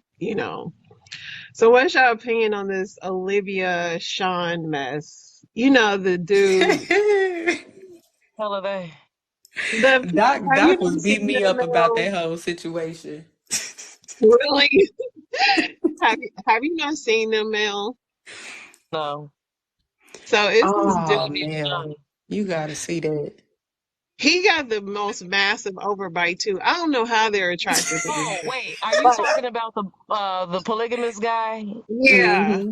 So what's your opinion on this Olivia Shawn mess? The dude, Hell are they? have you Doc not was beating seen me them, up about Mel? that whole situation. Really? Have you not seen them, Mel? No. So it's this dude. Oh, Mel, you gotta see that. He got the most massive overbite too. I don't know how they're attracted to this Oh, dude. wait, are you Like, talking about the polygamous guy? yeah, Hmm.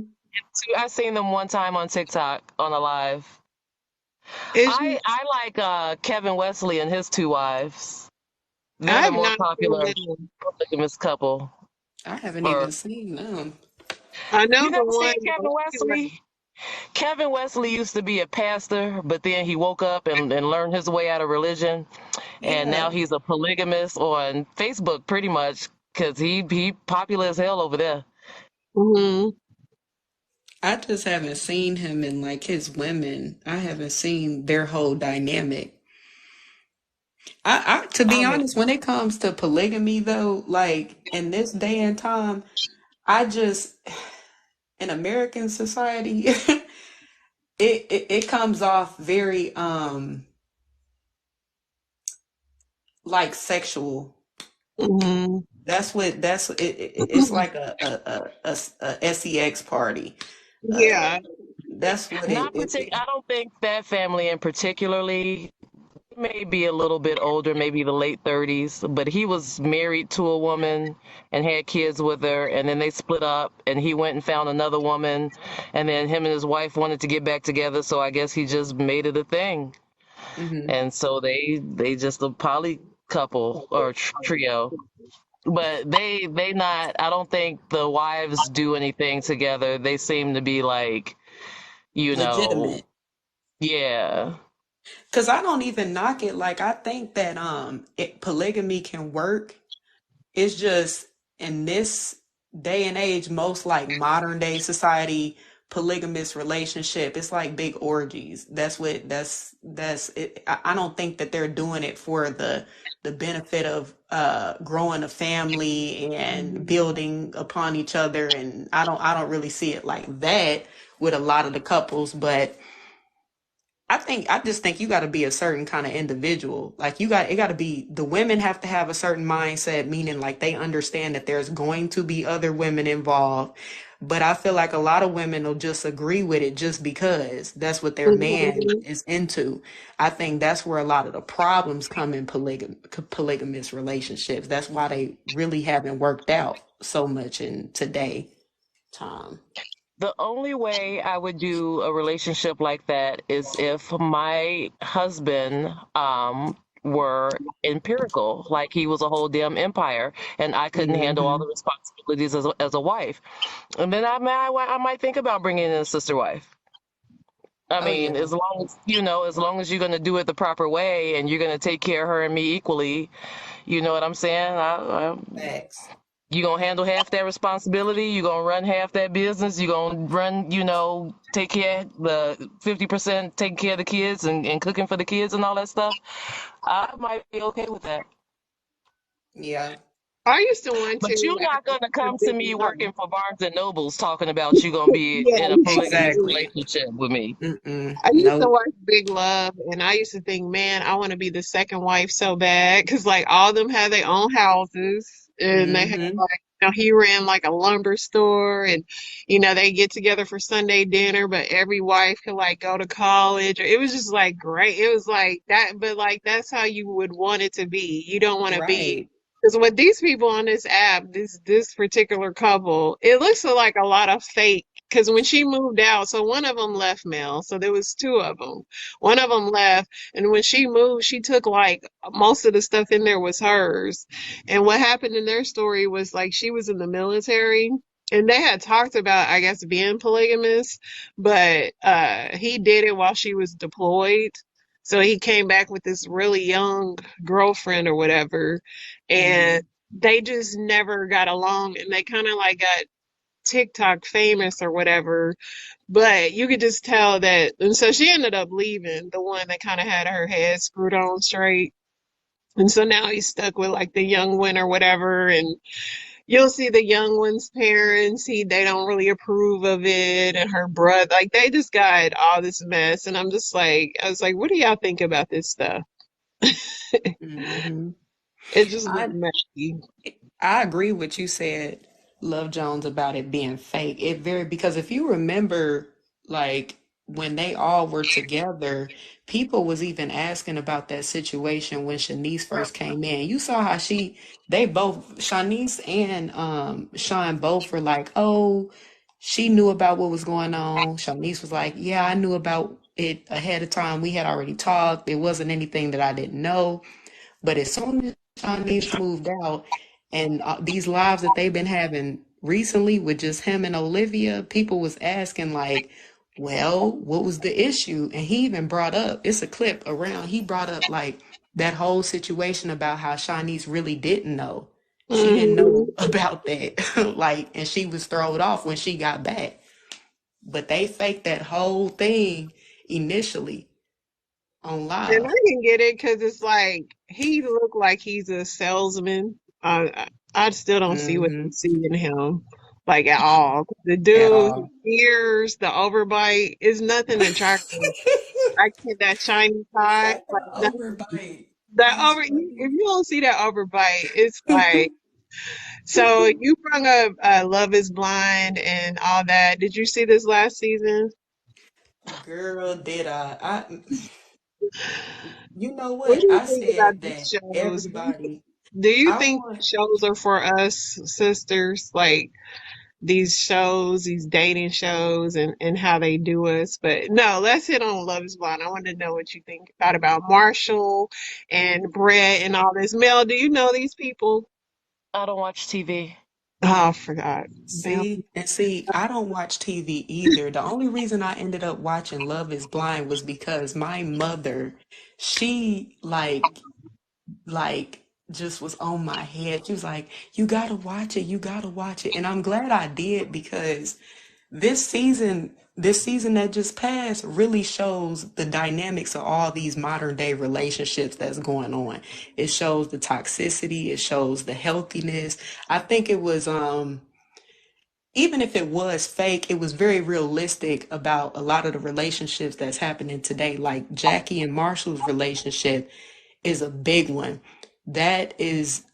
I seen them one time on TikTok on a live. it's I like Kevin Wesley and his two wives. They're the I've more not seen popular them. polygamous couple. I haven't Or even seen them. I know you the never one. seen Kevin Wesley? Kevin Wesley used to be a pastor, but then he woke up and learned his way out of religion, and Yeah. now he's a polygamist on Facebook, pretty much, because he popular as hell over there. Hmm. I just haven't seen him and like his women. I haven't seen their whole dynamic. I to be I mean, honest, when it comes to polygamy though, like in this day and time, I just in American society, it comes off very like sexual. Hmm. It's like a sex party. Yeah. That's what Not I don't think that family in particularly may be a little bit older, maybe the late 30s, but he was married to a woman and had kids with her, and then they split up, and he went and found another woman, and then him and his wife wanted to get back together, so I guess he just made it a thing. And so they just a poly couple or trio. But they not, I don't think the wives do anything together. They seem to be like, legitimate. Yeah. Because I don't even knock it. Like, I think that polygamy can work. It's just in this day and age, most like modern day society, polygamous relationship, it's like big orgies. That's it. I don't think that they're doing it for the benefit of growing a family and building upon each other. And I don't really see it like that with a lot of the couples, but I just think you got to be a certain kind of individual. Like it got to be, the women have to have a certain mindset, meaning like they understand that there's going to be other women involved. But I feel like a lot of women will just agree with it just because that's what their man is into. I think that's where a lot of the problems come in polygamous relationships. That's why they really haven't worked out so much in today time. The only way I would do a relationship like that is if my husband were empirical, like he was a whole damn empire, and I couldn't handle all the responsibilities as a wife. And then I might think about bringing in a sister wife. I mean, as long as you're going to do it the proper way and you're going to take care of her and me equally, you know what I'm saying? Thanks. You gonna handle half that responsibility. You gonna run half that business. You gonna run, take care of the 50%, taking care of the kids and cooking for the kids and all that stuff. I might be okay with that. Yeah. I used to want But to. you're not gonna come to me working for Barnes and Nobles talking about you gonna be in a polygamous relationship with me. I used to watch Big Love, and I used to think, man, I want to be the second wife so bad, because like all of them had their own houses, and they had like, he ran like a lumber store, and they get together for Sunday dinner, but every wife could like go to college. It was just like great. It was like that, but like that's how you would want it to be. You don't want to be. Because with these people on this app, this particular couple, it looks like a lot of fake. Because when she moved out, so one of them left, Mel. So there was two of them. One of them left, and when she moved, she took like most of the stuff in there was hers. And what happened in their story was like she was in the military, and they had talked about, I guess, being polygamous, but he did it while she was deployed. So he came back with this really young girlfriend or whatever, and they just never got along, and they kind of like got TikTok famous or whatever, but you could just tell that. And so she ended up leaving, the one that kind of had her head screwed on straight. And so now he's stuck with like the young one or whatever, and you'll see the young one's parents, they don't really approve of it, and her brother, like they just got all this mess. And I was like, what do y'all think about this stuff? It just looked messy. I agree with what you said, Love Jones, about it being fake. Because if you remember, like when they all were together, people was even asking about that situation when Shanice first came in. You saw how Shanice and Sean both were like, oh, she knew about what was going on. Shanice was like, yeah, I knew about it ahead of time. We had already talked. It wasn't anything that I didn't know. But as soon as Shanice moved out, and these lives that they've been having recently with just him and Olivia, people was asking like, well, what was the issue? And he even brought up, it's a clip around, he brought up like that whole situation about how Shanice really didn't know. She didn't know about that. Like, and she was thrown off when she got back. But they faked that whole thing initially on live. And I can get it because it's like he looked like he's a salesman. I still don't see what you see in him, like at all. The dude, the ears, the overbite is nothing attractive. I get that shiny tie. Overbite. If you don't see that overbite, it's like So you brought up Love is Blind and all that. Did you see this last season? Girl, did you know What what? do you I think about said these that shows? everybody, Do you I think want, shows are for us sisters? Like these shows, these dating shows, and how they do us. But no, let's hit on Love is Blind. I want to know what you think about Marshall and Brett and all this. Mel, do you know these people? I don't watch TV. Oh, I forgot. Damn. see, I don't watch TV either. The only reason I ended up watching Love is Blind was because my mother, she like just was on my head. She was like, you gotta watch it, you gotta watch it. And I'm glad I did because this season that just passed really shows the dynamics of all these modern day relationships that's going on. It shows the toxicity, it shows the healthiness. I think it was even if it was fake, it was very realistic about a lot of the relationships that's happening today. Like Jackie and Marshall's relationship is a big one. That is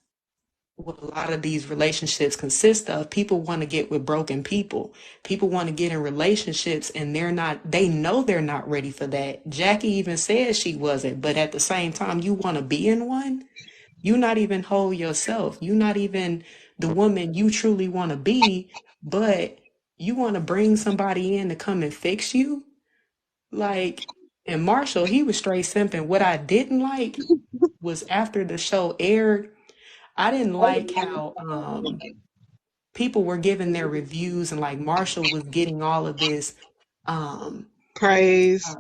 what a lot of these relationships consist of. People want to get with broken people. People want to get in relationships and they know they're not ready for that. Jackie even said she wasn't, but at the same time, you want to be in one. You not even whole yourself. You not even the woman you truly want to be, but you want to bring somebody in to come and fix you. Like, and Marshall, he was straight simping. What I didn't like was after the show aired, I didn't like how people were giving their reviews and like Marshall was getting all of this um Praise.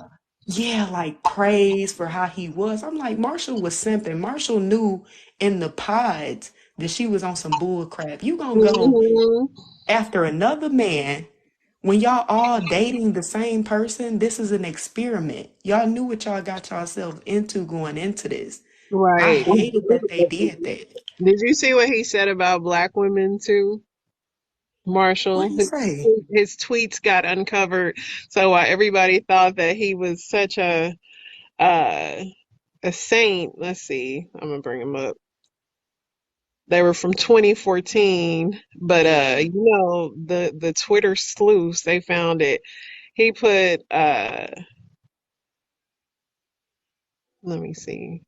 yeah, like praise for how he was. I'm like, Marshall was simping. Marshall knew in the pods that she was on some bull crap. You gonna go Mhm. after another man when y'all all dating the same person? This is an experiment. Y'all knew what y'all got yourselves into going into this. I Right. hated that they did that. Did you see what he said about black women too? What Marshall, do you say? his tweets got uncovered. So while everybody thought that he was such uh, a saint, let's see, I'm gonna bring him up. They were from 2014, but the Twitter sleuths, they found it. He put let me see.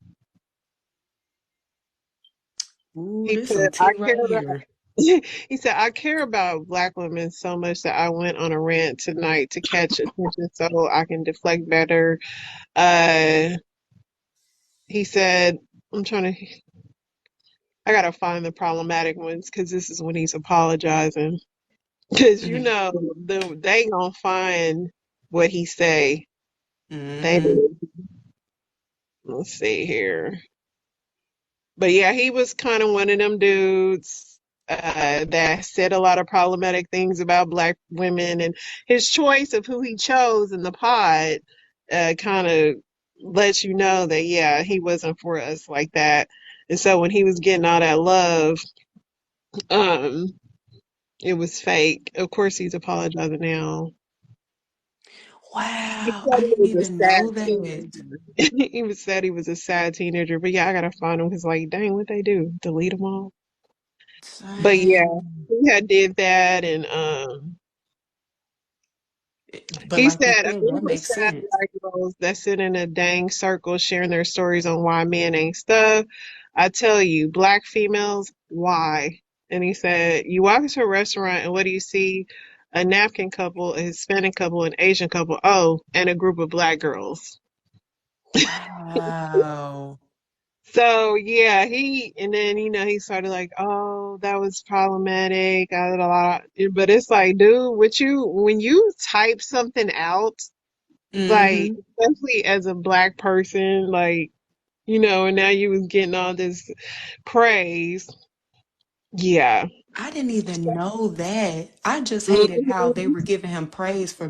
Ooh, He this put some I tea care right about here. he said I care about black women so much that I went on a rant tonight to catch attention so I can deflect better. Uh he said I'm trying to I gotta find the problematic ones because this is when he's apologizing. Because Hmm. they gonna find what he say. They Hmm. do. Let's see here. But yeah, he was kind of one of them dudes that said a lot of problematic things about black women, and his choice of who he chose in the pod kind of lets you know that yeah, he wasn't for us like that. And so when he was getting all that love, um, it was fake. Of course, he's apologizing now. He Wow, said I he didn't was a even know sad that. teenager. He was said he was a sad teenager, but yeah, I gotta find him because like, dang, what they do? Delete them all? But yeah, Dang. he had did that, and But he like you said a said, group that of makes sad sense. black girls that sit in a dang circle sharing their stories on why men ain't stuff. I tell you, black females, why? And he said, you walk into a restaurant and what do you see? A napkin couple, a Hispanic couple, an Asian couple, oh, and a group of black girls. Wow. So yeah, and then he started like, oh, that was problematic. I did a lot, but it's like, dude, when you type something out, like Hmm. especially as a black person, like and now you was getting all this praise. Yeah. I didn't even know that. I just hated how they Mhm. were giving him praise for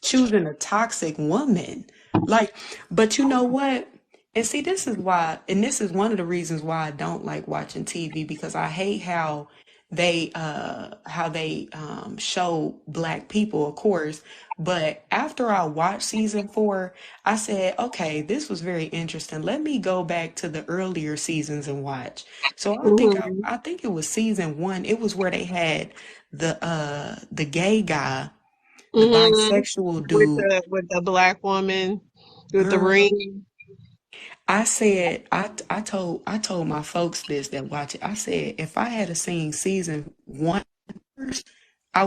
choosing a toxic woman. Like, but you know what? And see, this is why, and this is one of the reasons why I don't like watching TV because I hate how they how they show black people, of course. But after I watched season 4, I said, okay, this was very interesting. Let me go back to the earlier seasons and watch. So Mhm. I think it was season 1. It was where they had the gay guy, the Mhm. bisexual With dude. the black woman with the Girl, ring. I said, I told my folks this that watch it. I said, if I had a seen season 1 first,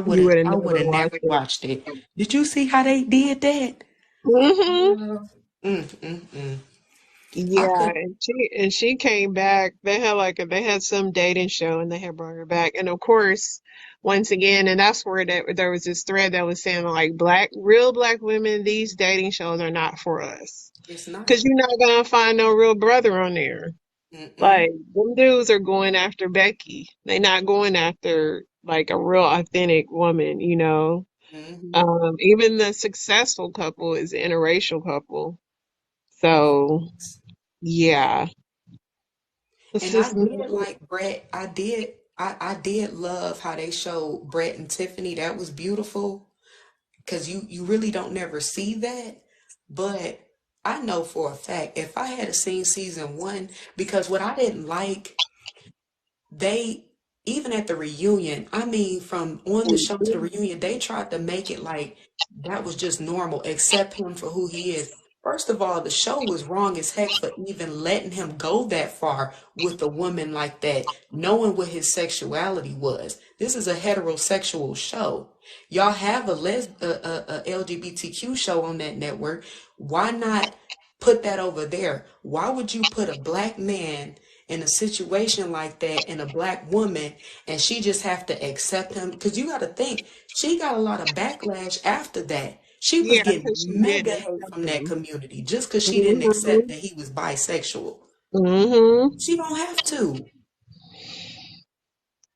You would have I would never have watched never it. watched it. Did you see how they did that? Mhm. Girl. Mm. I Yeah, could. and she came back. They had some dating show and they had brought her back. And of course, once again, and that's where there was this thread that was saying like real black women, these dating shows are not for us. It's not. 'Cause you're not gonna find no real brother on there. Mm-mm. Like them dudes are going after Becky. They not going after like a real authentic woman. Hmm. Even the successful couple is an interracial couple. So yeah. It's And I just did like Brett. I did love how they showed Brett and Tiffany. That was beautiful. Because you really don't never see that. But I know for a fact if I had seen season 1, because what I didn't like, they even at the reunion, I mean from on the show to the reunion, they tried to make it like that was just normal, accept him for who he is. First of all, the show was wrong as heck for even letting him go that far with a woman like that, knowing what his sexuality was. This is a heterosexual show. Y'all have a LGBTQ show on that network. Why not put that over there? Why would you put a black man in a situation like that and a black woman and she just have to accept him? Because you got to think, she got a lot of backlash after that. She was yeah, getting 'cause she mega didn't hate accept from that them. community just because she didn't accept Mhm. that he was bisexual. Mhm. She don't have to.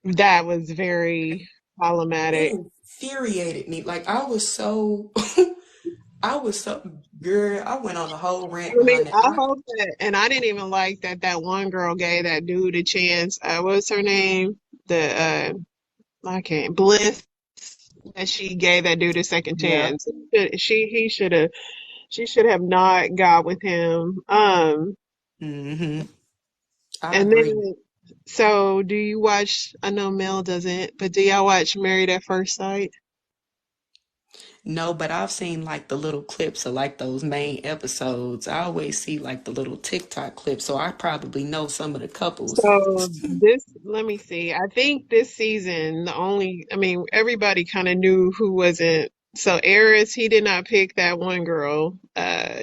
That was very It problematic. infuriated me. Like I was so I was so girl, I went on a whole rant I mean, behind that. I hope that, and I didn't even like that one girl gave that dude a chance. What's her name? The I can't Bliss. That she gave that dude a second Yeah. chance. She should have not got with him. Hmm. I And agree. then, so do you watch? I know Mel doesn't, but do y'all watch Married at First Sight? No, but I've seen like the little clips of like those main episodes. I always see like the little TikTok clips, so I probably know some of the couples. So let me see. I think this season, I mean, everybody kind of knew who wasn't. So Eris, he did not pick that one girl,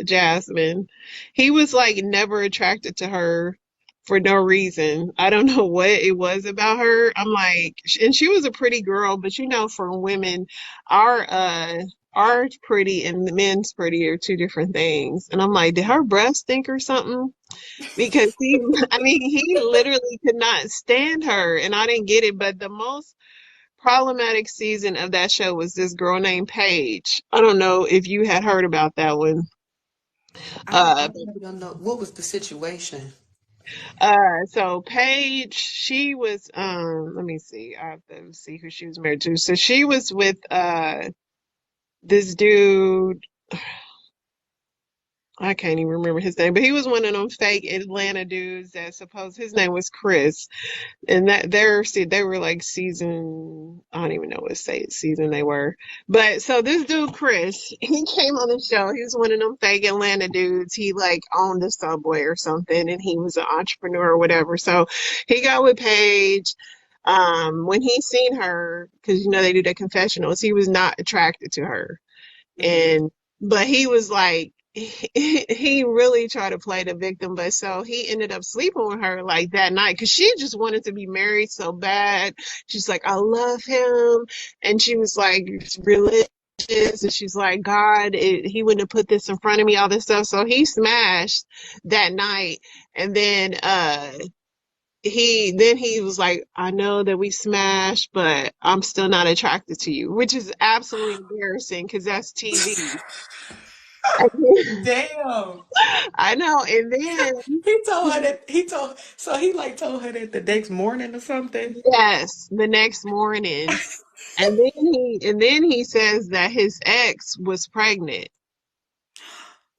Jasmine. He was like never attracted to her for no reason. I don't know what it was about her. I'm like, and she was a pretty girl, but for women, our, our pretty and the men's pretty are two different things. And I'm like, did her breath stink or something? Because I mean, he literally could not stand her, and I didn't get it. But the most problematic season of that show was this girl named Paige. I don't know if you had heard about that one. I Uh, really don't know what was the situation. so Paige, she was, let me see, I have to see who she was married to. So she was with, this dude. I can't even remember his name, but he was one of them fake Atlanta dudes that suppose his name was Chris. And they were like season, I don't even know what season they were. But so this dude Chris, he came on the show. He was one of them fake Atlanta dudes. He like owned a Subway or something, and he was an entrepreneur or whatever. So he got with Paige. When he seen her, because they do the confessionals, he was not attracted to her. Hmm. And but he was like he really tried to play the victim, but so he ended up sleeping with her like that night because she just wanted to be married so bad. She's like, I love him, and she was like religious, and she's like, God, he wouldn't have put this in front of me, all this stuff. So he smashed that night, and then he was like, I know that we smashed, but I'm still not attracted to you, which is absolutely embarrassing because that's TV. Damn. I know. And then, He told her that told her that the next morning or something. yes, the next morning. And then he says that his ex was pregnant.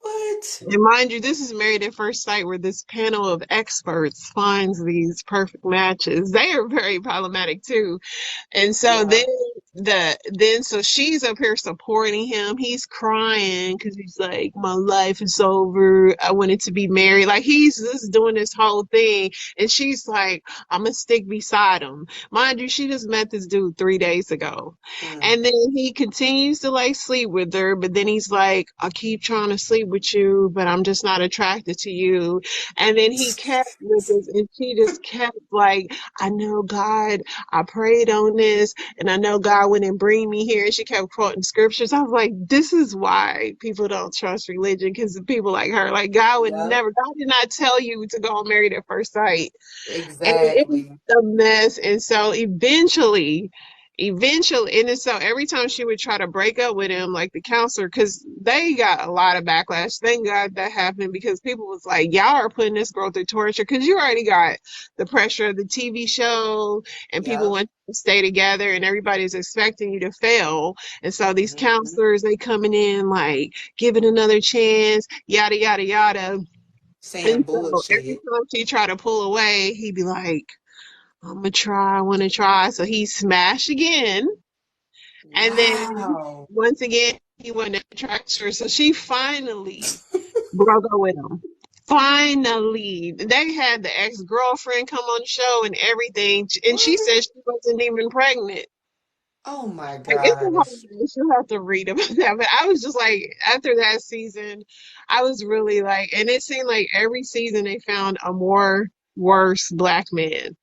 What? And mind you, this is Married at First Sight, where this panel of experts finds these perfect matches. They are very problematic too. And so Yeah. so she's up here supporting him. He's crying because he's like, my life is over. I wanted to be married. Like he's just doing this whole thing. And she's like, I'm gonna stick beside him. Mind you, she just met this dude 3 days ago. And then he continues to like sleep with her, but then he's like, I keep trying to sleep with you, but I'm just not attracted to you. And then he kept with this, and she just kept like, I know God, I prayed on this, and I know God wouldn't bring me here. And she kept quoting scriptures. I was like, this is why people don't trust religion, because people like her, like God would Yep. never, God did not tell you to go on Married at First Sight. And it was Exactly. a mess. And so eventually, and then so every time she would try to break up with him, like the counselor, because they got a lot of backlash. Thank God that happened, because people was like, y'all are putting this girl through torture, because you already got the pressure of the TV show, and people Yep. want to stay together, and everybody's expecting you to fail. And so these counselors, they coming in like, give it another chance, yada, yada, yada. Saying And so every bullshit. time she try to pull away, he'd be like, I'm gonna try, I wanna try. So he smashed again. And then Wow. once again, he went to attract her. So she finally broke up with him. Finally. They had the ex-girlfriend come on the show and everything. And she said she wasn't even pregnant. Oh my Like, it's a whole gosh. mess. You'll have to read about that. But I was just like, after that season, I was really like, and it seemed like every season they found a more worse black man.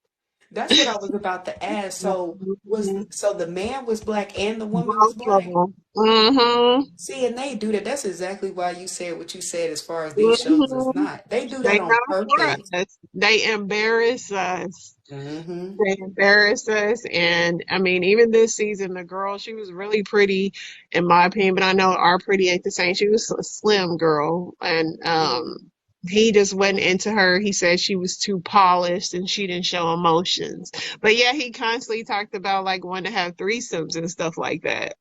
That's what I was about to ask. So the man was black and the woman was Both of black? them. Mm-hmm. See, and they do that. That's exactly why you said what you said as far as these shows is not. They do They that on not for purpose. us. They embarrass us. Mm-hmm. They embarrass us. And I mean, even this season, the girl, she was really pretty, in my opinion, but I know our pretty ain't the same. She was a slim girl. And he just went into her. He said she was too polished and she didn't show emotions. But yeah, he constantly talked about like wanting to have threesomes and stuff like that.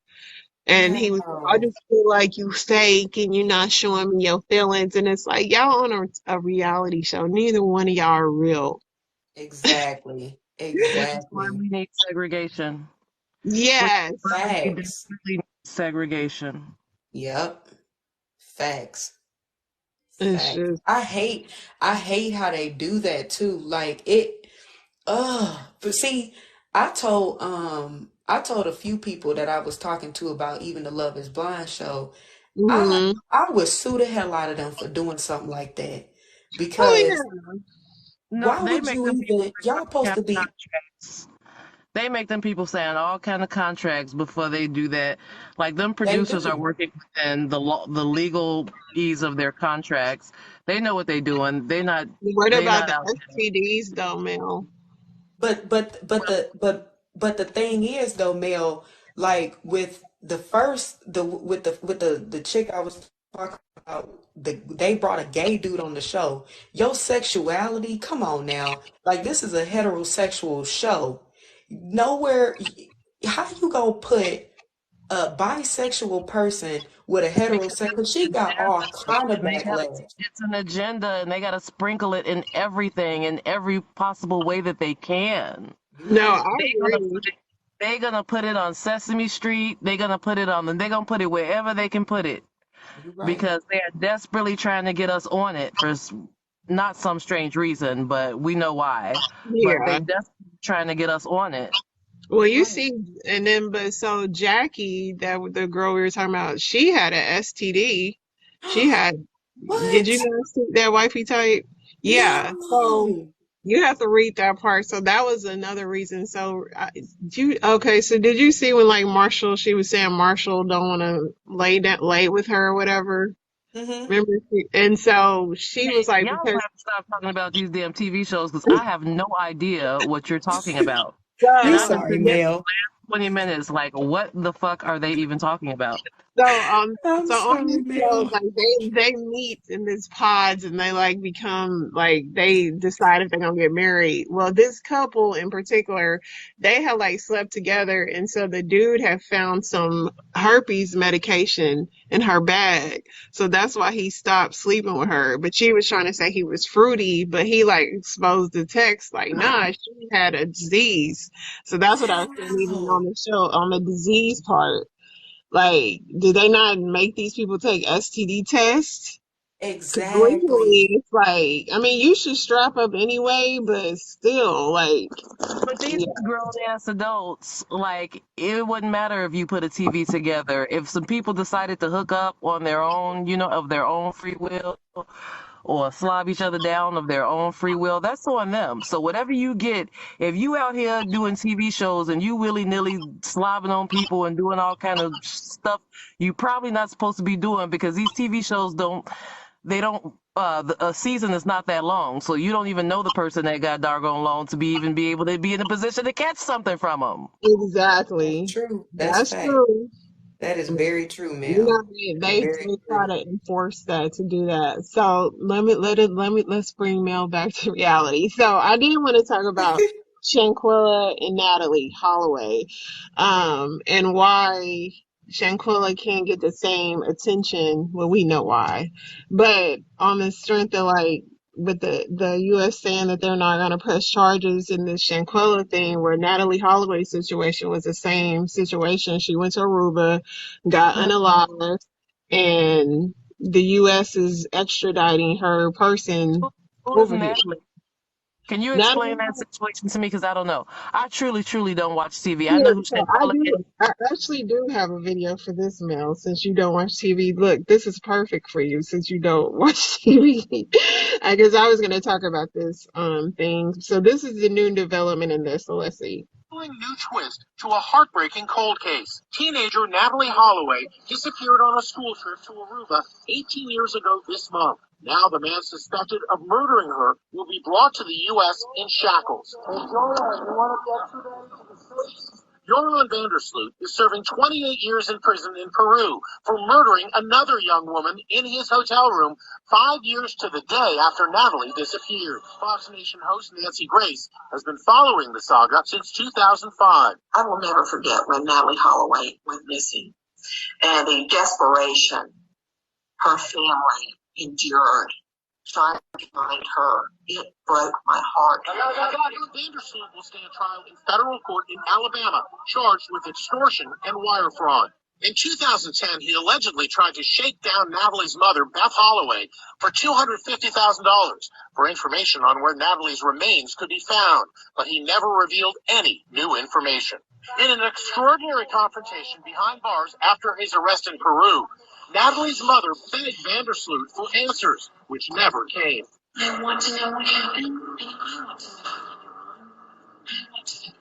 And he was like, I Wow. just feel like you fake and you're not showing me your feelings. And it's like, y'all on a reality show. Neither one of y'all are real. Exactly. That's why Exactly. we need segregation. Yes. We Facts. desperately need segregation. Yep. Facts. It's Facts. just, I hate how they do that too. Like but see, I told a few people that I was talking to about even the Love is Blind show. I would sue the hell out of them for doing something like that. oh Because yeah. No, why they would make you them people even y'all supposed to be contracts. They make them people sign all kind of contracts before they do that. Like them they producers are do. working within the law, the legalese of their contracts. They know what they're doing. What They about not the out there. STDs though, Mel? But the thing is though, Mel, like with the first the chick I was talking about, they brought a gay dude on the show. Your sexuality, come on now. Like this is a heterosexual show. Nowhere how you gonna put a bisexual person with a heterosexual, she got all kind of They got backlash. it's an agenda, and they got to sprinkle it in everything, in every possible way that they can. You're No, right. I agree. They're gonna put it on Sesame Street. They're gonna put it on, they're gonna put it wherever they can put it You're right. because they are desperately trying to get us on it for not some strange reason, but we know why. But they Yeah. desperately trying to get us on it. Well, you Right. see, and then, but so Jackie, the girl we were talking about, she had a STD. She had, did you What? not see that wifey type? Yeah. So No. you have to read that part. So that was another reason. So okay. So did you see when like Marshall, she was saying Marshall don't want to lay with her or whatever? Mm-hmm. Remember? And so she was like, Y'all because have to stop talking about these damn TV shows because I have no idea what you're talking about. And We I've been sorry, sitting here for the Mel. last 20 minutes like, what the fuck are they even talking about? So I'm so on sorry, this show, Mel. like they meet in this pods and they like become like they decide if they're gonna get married. Well, this couple in particular, they had like slept together, and so the dude had found some herpes medication in her bag, so that's why he stopped sleeping with her. But she was trying to say he was fruity, but he like exposed the text like, nah, she had a disease. So that's what I was saying, even on Mel. the show, on the disease part. Like, did they not make these people take STD tests? Because legally, Exactly. it's like, I mean, you should strap up anyway, but still, like, But these yeah, are grown ass adults. Like, it wouldn't matter if you put a TV together. If some people decided to hook up on their own, of their own free will, or slob each other down of their own free will, that's on them. So whatever you get, if you out here doing TV shows and you willy-nilly slobbing on people and doing all kind of stuff you probably not supposed to be doing, because these TV shows a season is not that long, so you don't even know the person that got doggone long to be able to be in a position to catch something from them. That's exactly. true. That's That's fact. true. That is very true, You Mel. know, Very they try true. to enforce that to do that. So let's bring Mel back to reality. So I did want to talk about Shanquella and Natalie Holloway, and why Shanquella can't get the same attention. Well, we know why, but on the strength of like with the U.S. saying that they're not going to press charges in this Shanquella thing, where Natalie Holloway's situation was the same situation. She went to Aruba, got unalived, and the U.S. is extraditing her person Who is over here. Natalie? Can you explain Natalie, that situation to me? Because I don't know. I truly, truly don't watch TV. I yeah, know who so I Shanquella do. is. I actually do have a video for this, Mel. Since you don't watch TV, look, this is perfect for you. Since you don't watch TV, I guess I was going to talk about this thing. So this is the new development in this. So let's see. New twist to a heartbreaking cold case. Teenager Natalie Holloway disappeared on a school trip to Aruba 18 years ago this month. Now the man suspected of murdering her will be brought to the U.S. in shackles. Hey, Joran, you want to get to the States? Joran Vandersloot is serving 28 years in prison in Peru for murdering another young woman in his hotel room 5 years to the day after Natalie disappeared. Fox Nation host Nancy Grace has been following the saga since 2005. I will never forget when Natalie Holloway went missing and the desperation her family endured trying to find her. It broke my heart. Vandersloot will stand trial in federal court in Alabama, charged with extortion and wire fraud. In 2010, he allegedly tried to shake down Natalie's mother, Beth Holloway, for $250,000 for information on where Natalie's remains could be found, but he never revealed any new information. In an extraordinary confrontation behind bars after his arrest in Peru, Natalie's mother begged Vandersloot for answers, which never came. I want to know what happened, and I want to know. I want to know.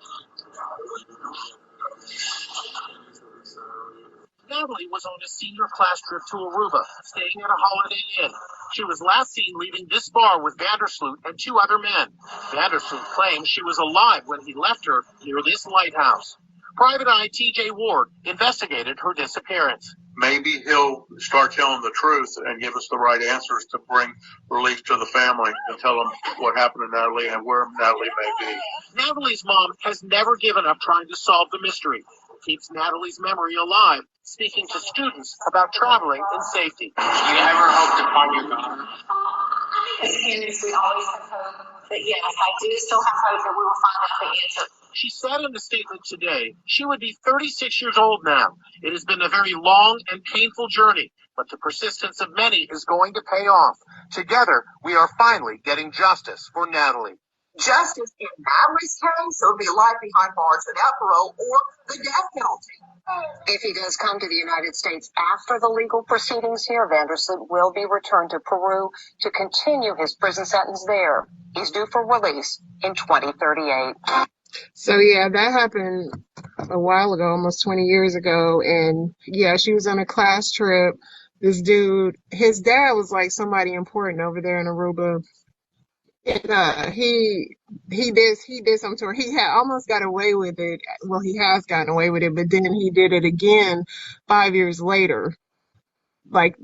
Natalie was on a senior class trip to Aruba, staying at a Holiday Inn. She was last seen leaving this bar with Vandersloot and 2 other men. Vandersloot claims she was alive when he left her near this lighthouse. Private Eye T.J. Ward investigated her disappearance. Maybe he'll start telling the truth and give us the right answers to bring relief to the family and tell them what happened to Natalie and where Natalie may be. Natalie's mom has never given up trying to solve the mystery. Keeps Natalie's memory alive, speaking to students about traveling in safety. Do you ever hope to find your daughter? As parents, we always have hope. But yes, I do still have hope that we will find out the answer. She said in a statement today she would be 36 years old now. It has been a very long and painful journey, but the persistence of many is going to pay off. Together, we are finally getting justice for Natalie. Justice in Natalie's case would be life behind bars without parole or the death penalty. If he does come to the United States after the legal proceedings here, Vandersloot will be returned to Peru to continue his prison sentence there. He's due for release in 2038. So yeah, that happened a while ago, almost 20 years ago. And yeah, she was on a class trip. This dude, his dad was like somebody important over there in Aruba. And he did something to her. He had almost got away with it. Well, he has gotten away with it, but then he did it again 5 years later, like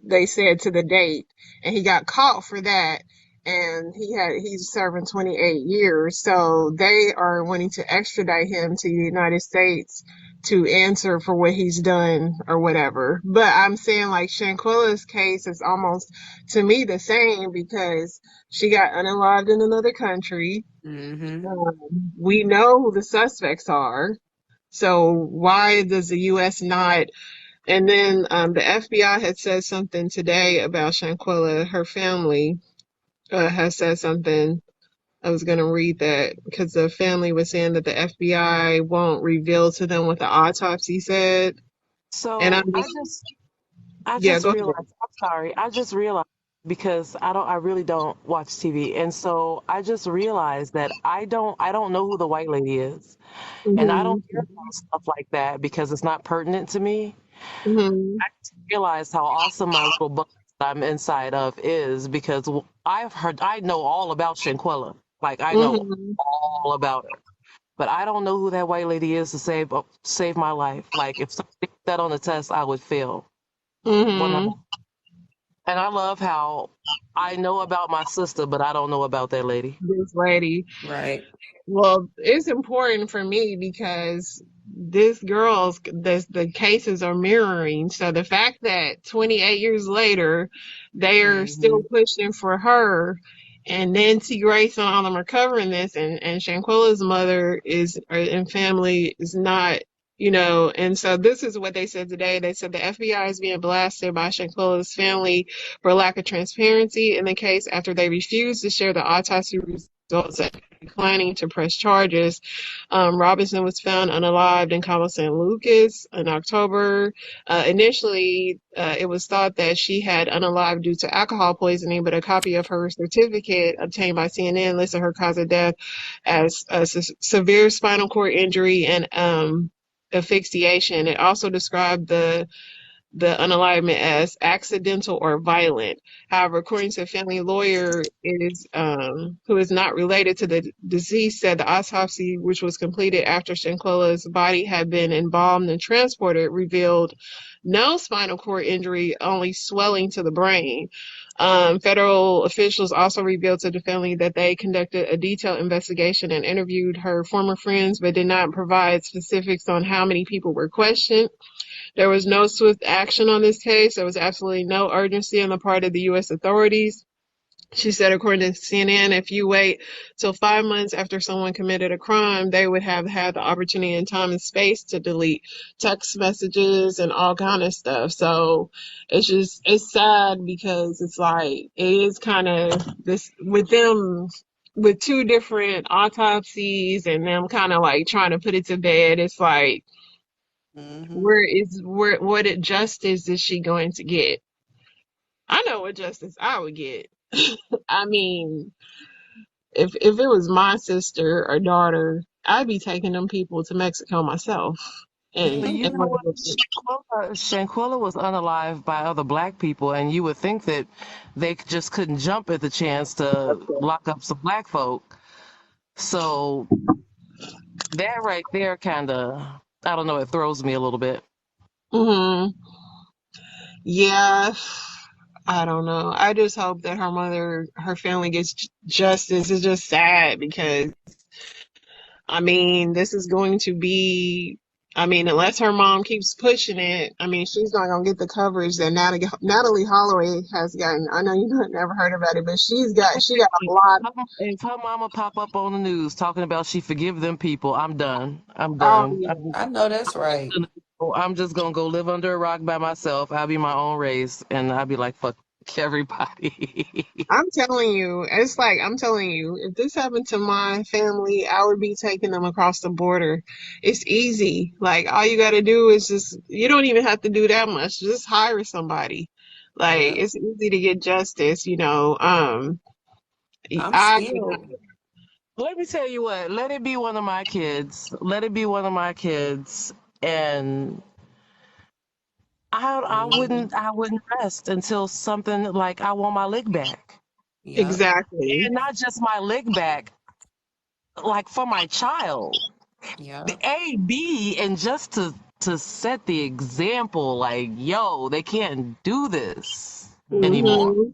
they said to the date, and he got caught for that. And he's serving 28 years, so they are wanting to extradite him to the United States to answer for what he's done or whatever. But I'm saying like Shanquilla's case is almost to me the same because she got unalived in another country. Mm-hmm. We know who the suspects are, so why does the U.S. not? And then the FBI had said something today about Shanquilla. Her family has said something. I was going to read that because the family was saying that the FBI won't reveal to them what the autopsy said. And So I'm I just, just I yeah, just go ahead. realized, I'm sorry, I just realized because I really don't watch TV. And so I just realized that I don't know who the white lady is. And I don't Hmm. care about stuff like that because it's not pertinent to me. Hmm. I just realized how awesome my little book that I'm inside of is because I know all about Shanquella. Like I know Hmm. all about her. But I don't know who that white lady is to save my life. Like if somebody put that on the test, I would fail. Hmm. And I love how I know about my sister, but I don't know about that lady. This lady. Right. Well, it's important for me because the cases are mirroring. So the fact that 28 years later, they're Mm-hmm. still pushing for her, and Nancy Grace and all of them are covering this, and Shanquilla's mother and family is not, and so this is what they said today. They said the FBI is being blasted by Shanquilla's family for lack of transparency in the case after they refused to share the autopsy results declining to press charges. Robinson was found unalived in Cabo San Lucas in October. Initially, it was thought that she had unalived due to alcohol poisoning, but a copy of her certificate obtained by CNN listed her cause of death as a severe spinal cord injury and asphyxiation. It also described the unalivement as accidental or violent. However, according to a family lawyer, who is not related to the deceased, said the autopsy, which was completed after Shanquilla's body had been embalmed and transported, revealed no spinal cord injury, only swelling to the brain. Federal officials also revealed to the family that they conducted a detailed investigation and interviewed her former friends, but did not provide specifics on how many people were questioned. There was no swift action on this case. There was absolutely no urgency on the part of the U.S. authorities. She said, according to CNN, if you wait till 5 months after someone committed a crime, they would have had the opportunity and time and space to delete text messages and all kind of stuff. So it's sad because it's like, it is kind of this with them, with two different autopsies and them kind of like trying to put it to bed. It's like, Mm-hmm. what justice is she going to get? I know what justice I would get. I mean, if it was my sister or daughter, I'd be taking them people to Mexico myself. But And you and know what? Shanquilla was unalived by other black people, and you would think that they just couldn't jump at the chance to lock up some black folk. So that right there kind of, I don't know, it throws me a little bit. hmm yeah, I don't know. I just hope that her family gets justice. It's just sad because I mean, this is going to be, I mean, unless her mom keeps pushing it, I mean, she's not going to get the coverage that Natalie Holloway has gotten. I know you've never heard about it, but she got a lot. If her mama pop up on the news talking about she forgive them people, I'm done. I'm Oh, done. yeah. I know that's right. I'm just gonna go live under a rock by myself. I'll be my own race, and I'll be like, fuck everybody. I'm telling you, it's like, I'm telling you, if this happened to my family, I would be taking them across the border. It's easy. Like, all you got to do is you don't even have to do that much. Just hire somebody. Like, Yeah. it's easy to get justice, I'm I still. Let me tell you what. Let it be one of my kids. Let it be one of my kids, and I Mhm. wouldn't rest until something like I want my lick back. Yep. Exactly. And not just my lick back, like for my child. The Yep. A, B, and just to set the example, like, yo, they can't do this anymore. Hmm.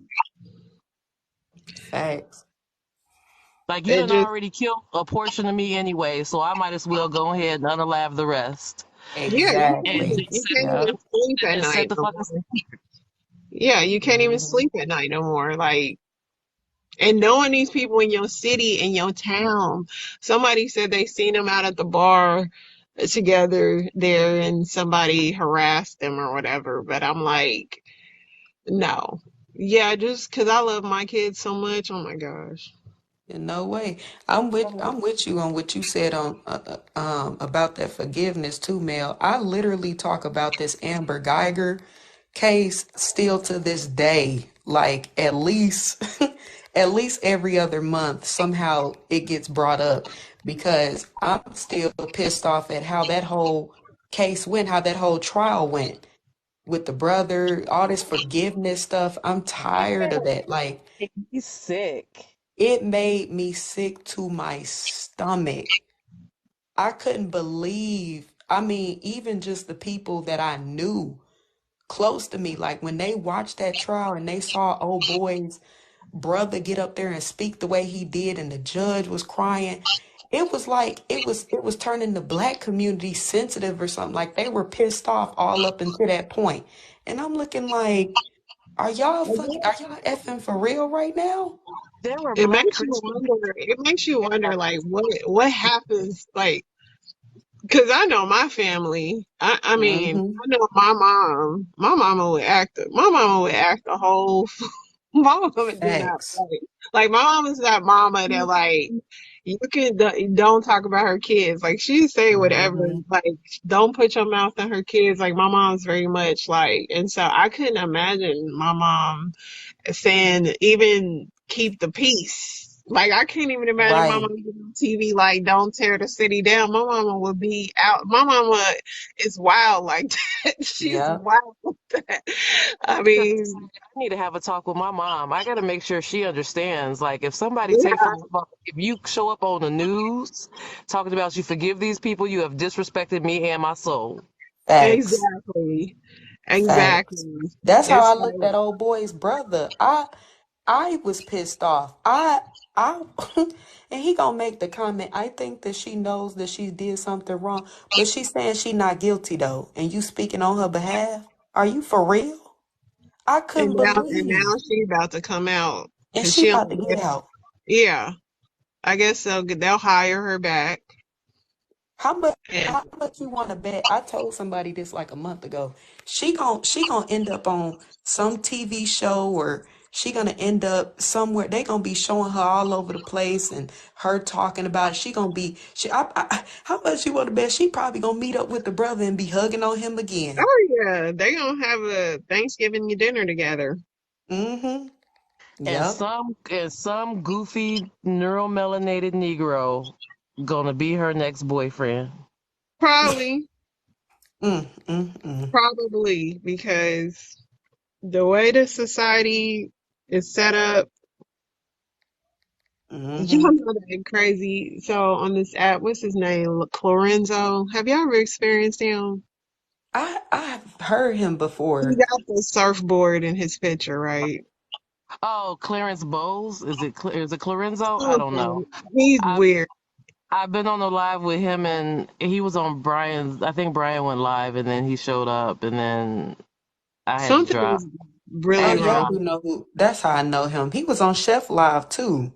Facts. Like, you It done just, already killed a portion of me anyway, so I might as well go ahead and unalive the rest. yeah, And Exactly. just you can't even Yep. sleep at set night the no fucking. more. Yeah, you can't even Hmm. sleep at night no more. Like, and knowing these people in your city, in your town, somebody said they seen them out at the bar together there and somebody harassed them or whatever. But I'm like, no. Yeah, just because I love my kids so much. Oh my gosh. In no way. I'm with you on what you said on about that forgiveness too, Mel. I literally talk about this Amber Geiger case still to this day. Like at least at least every other month somehow it gets brought up because I'm still pissed off at how that whole case went, how that whole trial went with the brother, all this forgiveness stuff. I'm tired of that. Like He's sick. it made me sick to my stomach. I couldn't believe, I mean, even just the people that I knew close to me, like when they watched that trial and they saw old boy's brother get up there and speak the way he did and the judge was crying, it was like it was turning the black community sensitive or something. Like they were pissed off all up until that point. And I'm looking like, are y'all effing for real right now? There were It black makes you Christian wonder. It makes you people. wonder, like, what happens, like, because I know my family. I mean, Mm-hmm. I know my mom. My mama would act a whole. My mama do not Facts. play. Like my mom is that mama that like you can don't talk about her kids. Like she say whatever. Mm-hmm. Like don't put your mouth on her kids. Like my mom's very much like, and so I couldn't imagine my mom saying even keep the peace. Like I can't even imagine my Right. mom getting on TV like don't tear the city down. My mama would be out. My mama is wild like that. She's Yep. wild like that. I I mean, need to have a talk with my mom. I got to make sure she understands. Like, if somebody take, yeah, first of all, if you show up on the news talking about you forgive these people, you have disrespected me and my soul. Facts. exactly, Facts. exactly. That's how It's I looked like at old boy's brother. I was pissed off. I and he gonna make the comment. I think that she knows that she did something wrong, but she's saying she not guilty though. And you speaking on her behalf? Are you for real? I couldn't and believe. now she's about to come out And because she she about only to get get, out. yeah. I guess they'll hire her back. How much And how much you want to bet? I told somebody this like a month ago. She gonna end up on some TV show or she gonna end up somewhere. They gonna be showing her all over the place and her talking about it. She gonna be how much you want to bet? She probably gonna meet up with the brother and be hugging on him again. oh yeah, they gonna have a Thanksgiving dinner together. Mm-hmm. And Yep. some goofy neuromelanated Negro gonna be her next boyfriend. Probably, Mm. probably because the way the society is set up, y'all Mm-hmm. know that crazy. So on this app, what's his name? Clorenzo. Have y'all ever experienced him? I've heard him He before. got the surfboard in his picture, right? Oh, Clarence Bowles? Is it Clorenzo? I don't know. Something. He's I've weird. I've been on the live with him, and he was on Brian's. I think Brian went live, and then he showed up, and then I had to Something drop. is Oh really yeah, I wrong. do know who. That's how I know him. He was on Chef Live too.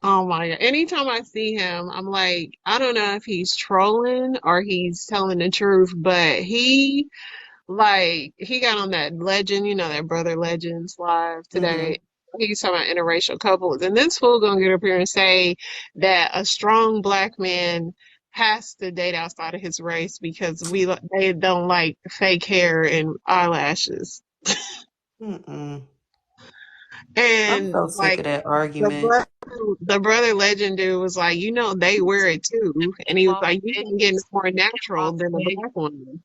Oh my God. Anytime I see him, I'm like, I don't know if he's trolling or he's telling the truth, but he got on that Legend, that Brother Legends live Mm-hmm. today. He's talking about interracial couples. And this fool gonna get up here and say that a strong black man has to date outside of his race because they don't like fake hair and eyelashes. Mm-mm. I'm And so sick like of that the argument. brother, the brother legend dude was like, they wear it too. And he was like, you can get it more natural than a black woman.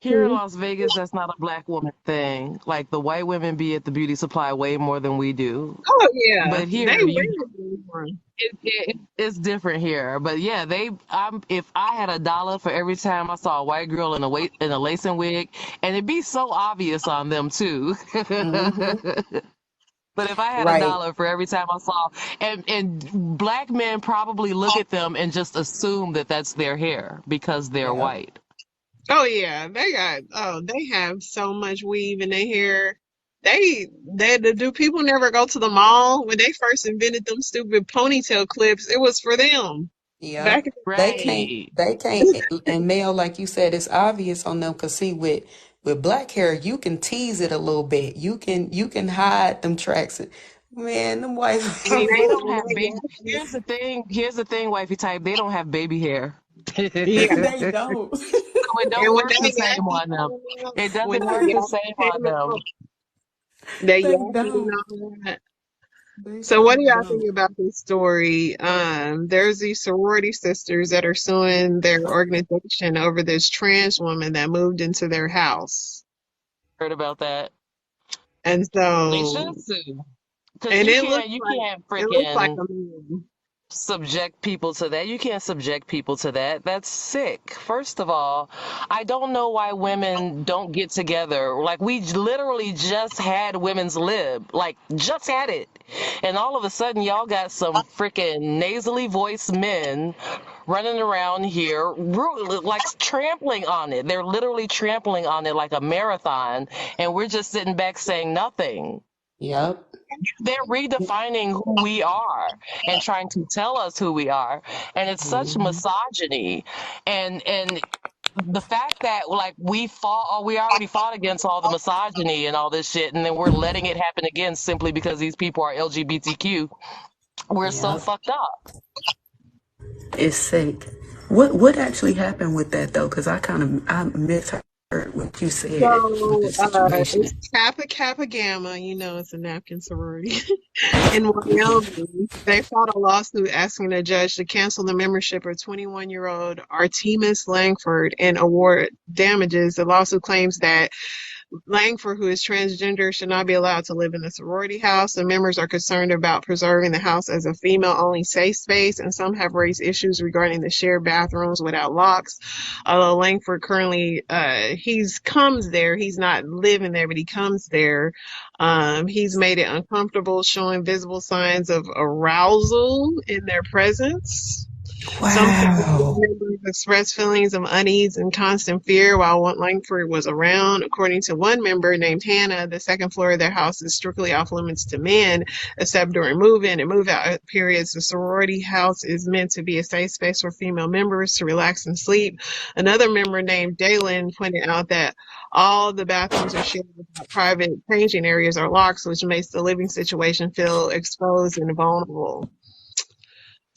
Here in Las Vegas, that's not a black woman thing. Like the white women be at the beauty supply way more than we do. Oh yeah, But they here, really it's different here. But yeah, if I had $1 for every time I saw a white girl in a lacing wig, and it'd be so obvious on them too. Mm-hmm. But if I had Right. $1 for every time I saw, and black men probably look at them and just assume that that's their hair because they're Yep. white. Oh yeah, they have so much weave in their hair. Do people never go to the mall when they first invented them stupid ponytail clips? It was for them back Yep. in Right. They can't, and Mel, like you said, it's obvious on them. Cause see, with black hair, you can tease it a little bit. You can hide them tracks. Man, them white. the They don't have day. baby. Here's the thing, wifey type. They don't have baby hair. Yeah, They don't. So it don't and when work they the same on them. It when doesn't they work the got same on them. they They yapping don't. and all that. They So what do sure y'all think don't. about this story? There's these sorority sisters that are suing their organization over this trans woman that moved into their house. Heard about that. And They so, should sue. Because and you it can't it looks like freaking a man. subject people to that. You can't subject people to that. That's sick. First of all, I don't know why women don't get together. Like, we literally just had women's lib. Like, just had it. And all of a sudden, y'all got some freaking nasally voiced men running around here, like trampling on it. They're literally trampling on it like a marathon. And we're just sitting back saying nothing. Yep. They're redefining who we are and trying to tell us who we are, and it's such misogyny. And the fact that, like, we already fought against all the misogyny and all this shit, and then we're letting it happen again simply because these people are LGBTQ. We're so Yep. fucked up. It's sick. What actually happened with that though? Because I misheard what you said with the So situation. it's Kappa Gamma, it's a napkin sorority. In Wyoming, they filed a lawsuit asking the judge to cancel the membership of 21-year-old Artemis Langford and award damages. The lawsuit claims that Langford, who is transgender, should not be allowed to live in the sorority house. The members are concerned about preserving the house as a female-only safe space, and some have raised issues regarding the shared bathrooms without locks. Although Langford currently, comes there. He's not living there, but he comes there. He's made it uncomfortable, showing visible signs of arousal in their presence. Some Wow. members expressed feelings of unease and constant fear while Langford was around. According to one member named Hannah, the second floor of their house is strictly off limits to men, except during move-in and move-out periods. The sorority house is meant to be a safe space for female members to relax and sleep. Another member named Dalen pointed out that all the bathrooms are shared without private changing areas or locks, which makes the living situation feel exposed and vulnerable.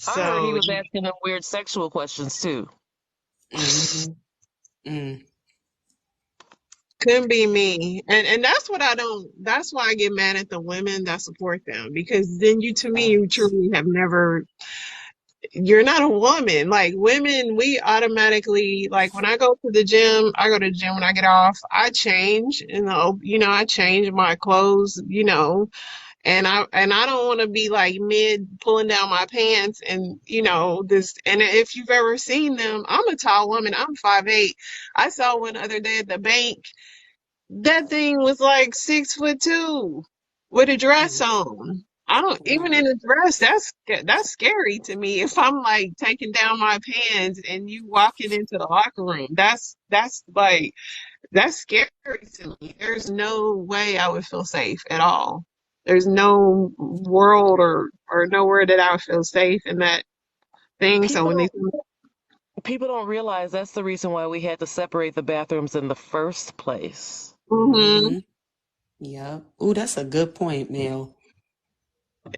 I heard he So, was asking them weird sexual questions too. couldn't be me. And that's why I get mad at the women that support them, because then you truly have never, you're not a woman. Like, women, we automatically, like, when I go to the gym, when I get off, I change, I change my clothes, and I don't want to be like mid pulling down my pants and and if you've ever seen them, I'm a tall woman. I'm 5'8". I saw one other day at the bank. That thing was like 6'2" with a dress on. I don't even in a dress. That's scary to me. If I'm like taking down my pants and you walking into the locker room, that's scary to me. There's no way I would feel safe at all. There's no world or nowhere that I would feel safe in that thing. So when People don't realize that's the reason why we had to separate the bathrooms in the first place. Yeah. Ooh, that's a good point, Mel.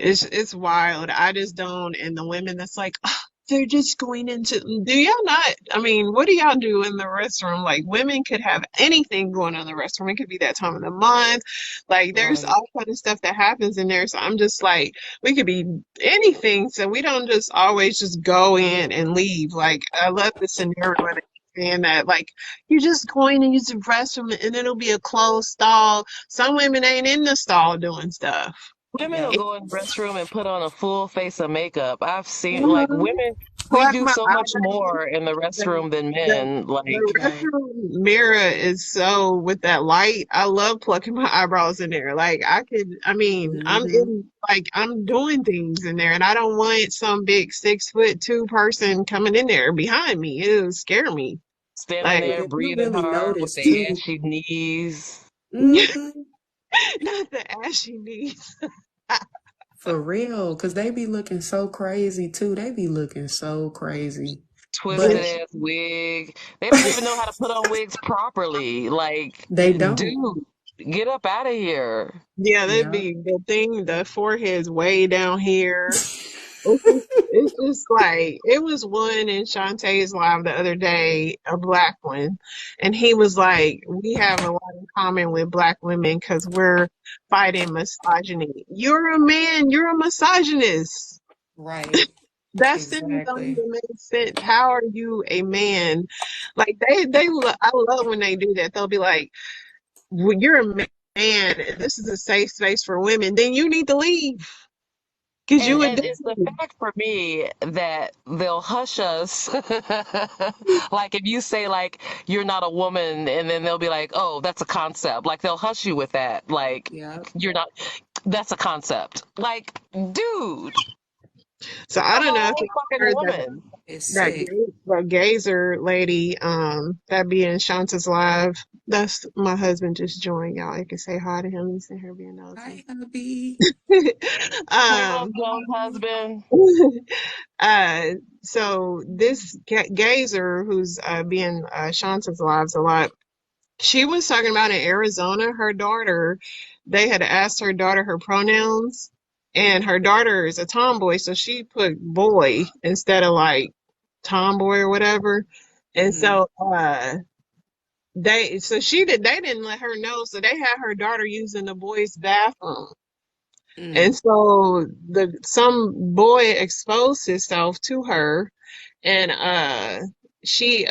it's wild. I just don't. And the women that's like, oh, they're just going into. Do y'all not? I mean, what do y'all do in the restroom? Like, women could have anything going on in the restroom. It could be that time of the month. Like, there's Right. all kind of stuff that happens in there. So I'm just like, we could be anything. So we don't just always just go in and leave. Like, I love the scenario where they understand that. Like, you're just going to use the restroom and it'll be a closed stall. Some women ain't in the stall doing stuff. Women will Yep. go in the restroom and put on a full face of makeup. I've seen like Mhm. women. We Pluck do my so much more in the restroom than the, men. the Like Right. restroom mirror is so with that light. I love plucking my eyebrows in there. Like Mm-hmm. I'm doing things in there and I don't want some big 6'2" person coming in there behind me. It'll scare me. standing Like But there if you breathing really hard with notice their too, ashy knees. mm-hmm, not the ashy knees. for real, because they be looking so crazy too. They be looking so crazy. Twisted But ass wig. They don't even know how to put on wigs properly. Like, they don't. dude, get up out of here. Yeah, that'd Yeah. be the thing. The forehead's way down here. It's just like it was one in Shantae's live the other day, a black one, and he was like, "We have a lot in common with black women because we're fighting misogyny. You're a man. You're a misogynist. Right. That sentence don't Exactly. even make sense. How are you a man? Like I love when they do that. They'll be like, well, you're a man. And this is a safe space for women. Then you need to leave because you And would it's the do." fact for me that they'll hush us. Like if you say like you're not a woman and then they'll be like, "Oh, that's a concept." Like they'll hush you with that. Like Yep. you're not that's a concept. Like, dude, So I I'm a don't know if whole you fucking heard that woman. It's that sick. Gazer lady, that be in Shanta's live. That's my husband just joined, y'all. You can say hi to him. He's in here being nosy. Hi, hubby. Hey, Love um, Jones' husband. uh, so this Gazer, who's being Shanta's lives a lot, she was talking about in Arizona, her daughter, they had asked her daughter her pronouns, and her daughter is a tomboy, so she put boy instead of like tomboy or whatever. And Mm-hmm. so they didn't let her know, so they had her daughter using the boys' bathroom. And Mm. so some boy exposed himself to her, and she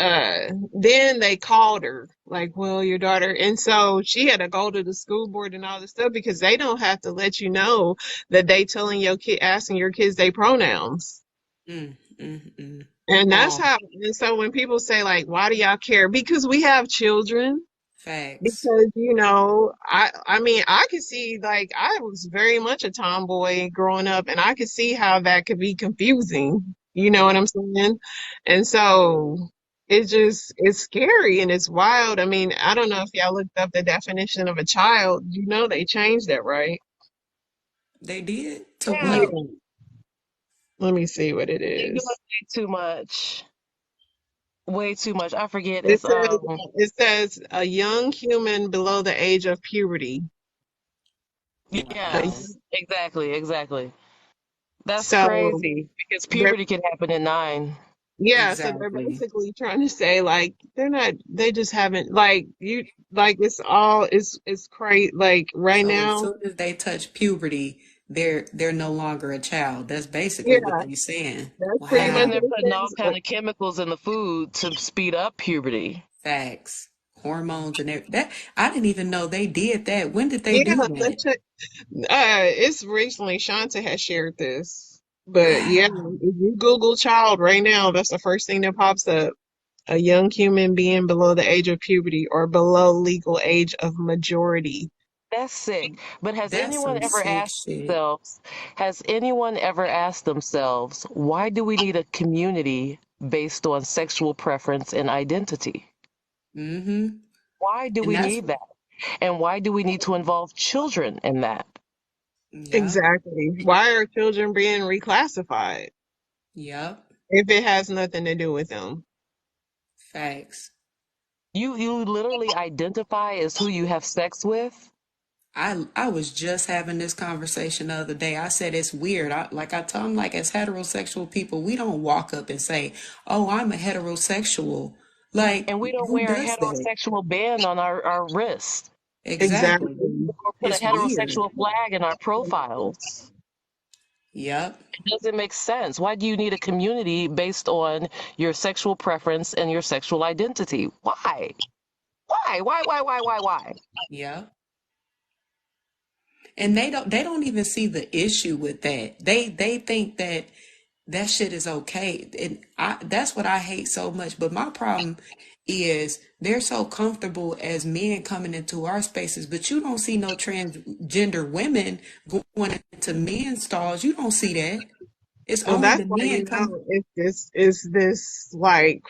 then they called her like, well, your daughter, and so she had to go to the school board and all this stuff because they don't have to let you know that they telling your kid, asking your kids their pronouns. Mm. Mm. And that's Mm. how, and so when people say like, why do y'all care? Because we have children. Facts. Because, I mean, I could see, like, I was very much a tomboy growing up, and I could see how that could be confusing. You know what Yeah. I'm saying? And so it's scary and it's wild. I mean, I don't know if y'all looked up the definition of a child. You know, they changed that, right? They did to Yeah. Yeah, what? Let me see what it they doing is. way too much. Way too much. I forget. It It's says, it says a young human below the age of puberty. Uh, yes, exactly. That's So, crazy because they're puberty can happen at 9. Yeah, so they're Exactly. basically trying to say like they just haven't like you like it's crazy like right So as now. soon as they touch puberty, they're no longer a child. That's basically what Yeah, they're saying. that's pretty And then much Wow. they're what putting it all says. kind of chemicals in the food to speed up puberty. Facts. Hormones and everything. That I didn't even know they did that. When did they Yeah, do that? it's recently Shanta has shared this, but yeah, Wow. if you Google child right now, that's the first thing that pops up. A young human being below the age of puberty or below legal age of majority. That's sick. But That's some sick shit. has anyone ever asked themselves, why do we need a community based on sexual preference and identity? Mm-hmm. Why do And we that's need that? And why do we need to involve children in that? yep. Exactly. Why are children being reclassified Yep. if it has nothing to do with them? Facts. You literally identify as who you have sex with? I was just having this conversation the other day. I said it's weird. I told them, like, as heterosexual people, we don't walk up and say, "Oh, I'm a heterosexual." Like, And we don't who wear a does that? heterosexual band on our wrist Exactly. Exactly. or put a It's weird. heterosexual flag in our profiles. Yep. It doesn't make sense. Why do you need a community based on your sexual preference and your sexual identity? Why? Why? Yep. And they don't even see the issue with that. They think that shit is okay. And that's what I hate so much. But my problem is they're so comfortable as men coming into our spaces, but you don't see no transgender women going into men's stalls. You don't see that. It's Well, only that's the why men come. it's this like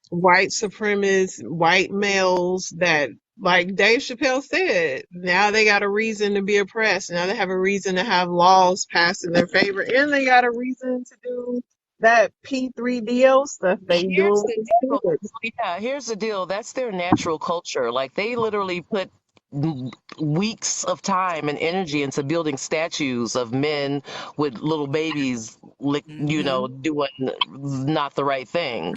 white supremacist white males that, like Dave Chappelle said, now they got a reason to be oppressed. Now they have a reason to have laws passed in their favor, and they got a reason to do that P3DL stuff they Here's do the with deal. kids. Yeah, here's the deal. That's their natural culture. Like they literally put weeks of time and energy into building statues of men with little babies, doing not the right thing.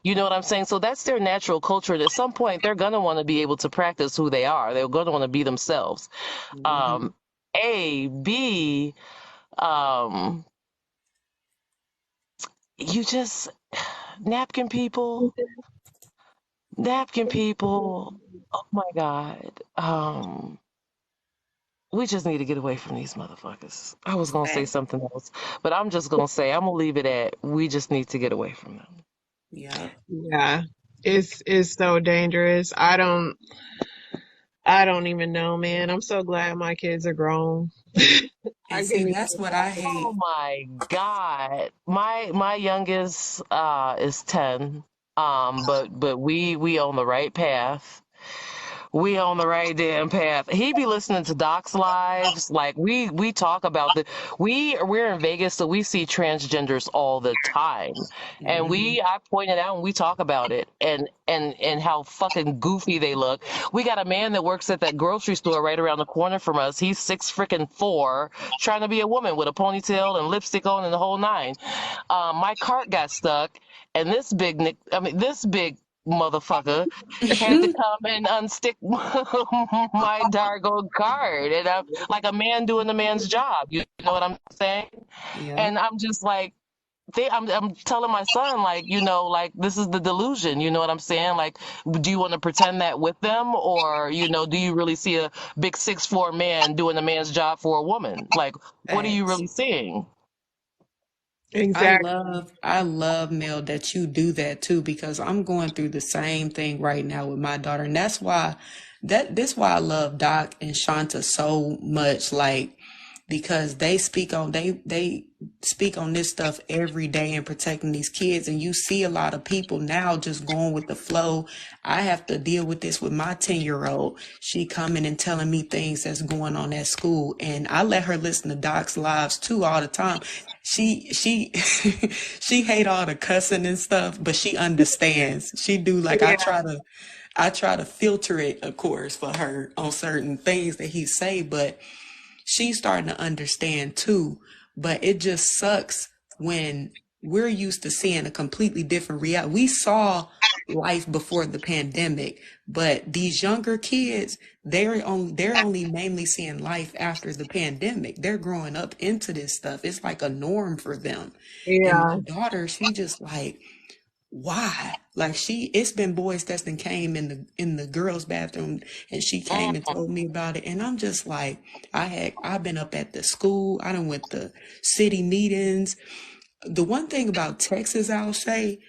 You know what I'm saying? So that's their natural culture. And at some point, they're gonna want to be able to practice who they are. They're gonna want to be themselves. A, B, um, you just napkin people. Oh my God. We just need to get away from these motherfuckers. I was gonna say something else, but I'm just gonna say I'm gonna leave it at we just need to get away from them. Yeah. Yeah, it's so dangerous. I don't even know, man. I'm so glad my kids are grown. And see, that's what I hate. Oh my God. My youngest is 10. But we on the right path. We on the right damn path. He be listening to Doc's lives. Like we talk about we're in Vegas, so we see transgenders all the time. And I pointed out and we talk about it and how fucking goofy they look. We got a man that works at that grocery store right around the corner from us. He's 6'4", trying to be a woman with a ponytail and lipstick on and the whole nine. My cart got stuck and this big motherfucker had to come and unstick my Dargo card, and I'm like a man doing a man's job. You know what I'm saying? Yeah. And I'm just like, I'm telling my son, like, like this is the delusion. You know what I'm saying? Like, do you want to pretend that with them, or do you really see a big 6'4" man doing a man's job for a woman? Like, what are you really seeing? Exactly. I love Mel that you do that too, because I'm going through the same thing right now with my daughter. And that's why I love Doc and Shanta so much, like, because they speak on this stuff every day and protecting these kids. And you see a lot of people now just going with the flow. I have to deal with this with my 10-year-old. She coming and telling me things that's going on at school, and I let her listen to Doc's lives too all the time. She hate all the cussing and stuff, but she understands. She do, like, I try to filter it, of course, for her on certain things that he say, but she's starting to understand too. But it just sucks when we're used to seeing a completely different reality. We saw life before the pandemic, but these younger kids, they're only mainly seeing life after the pandemic. They're growing up into this stuff. It's like a norm for them. And my daughter, she just like, why? Like, it's been boys that came in the girls' bathroom, and she came and told me about it. And I'm just like, I've been up at the school. I done went to city meetings. The one thing about Texas, I'll say,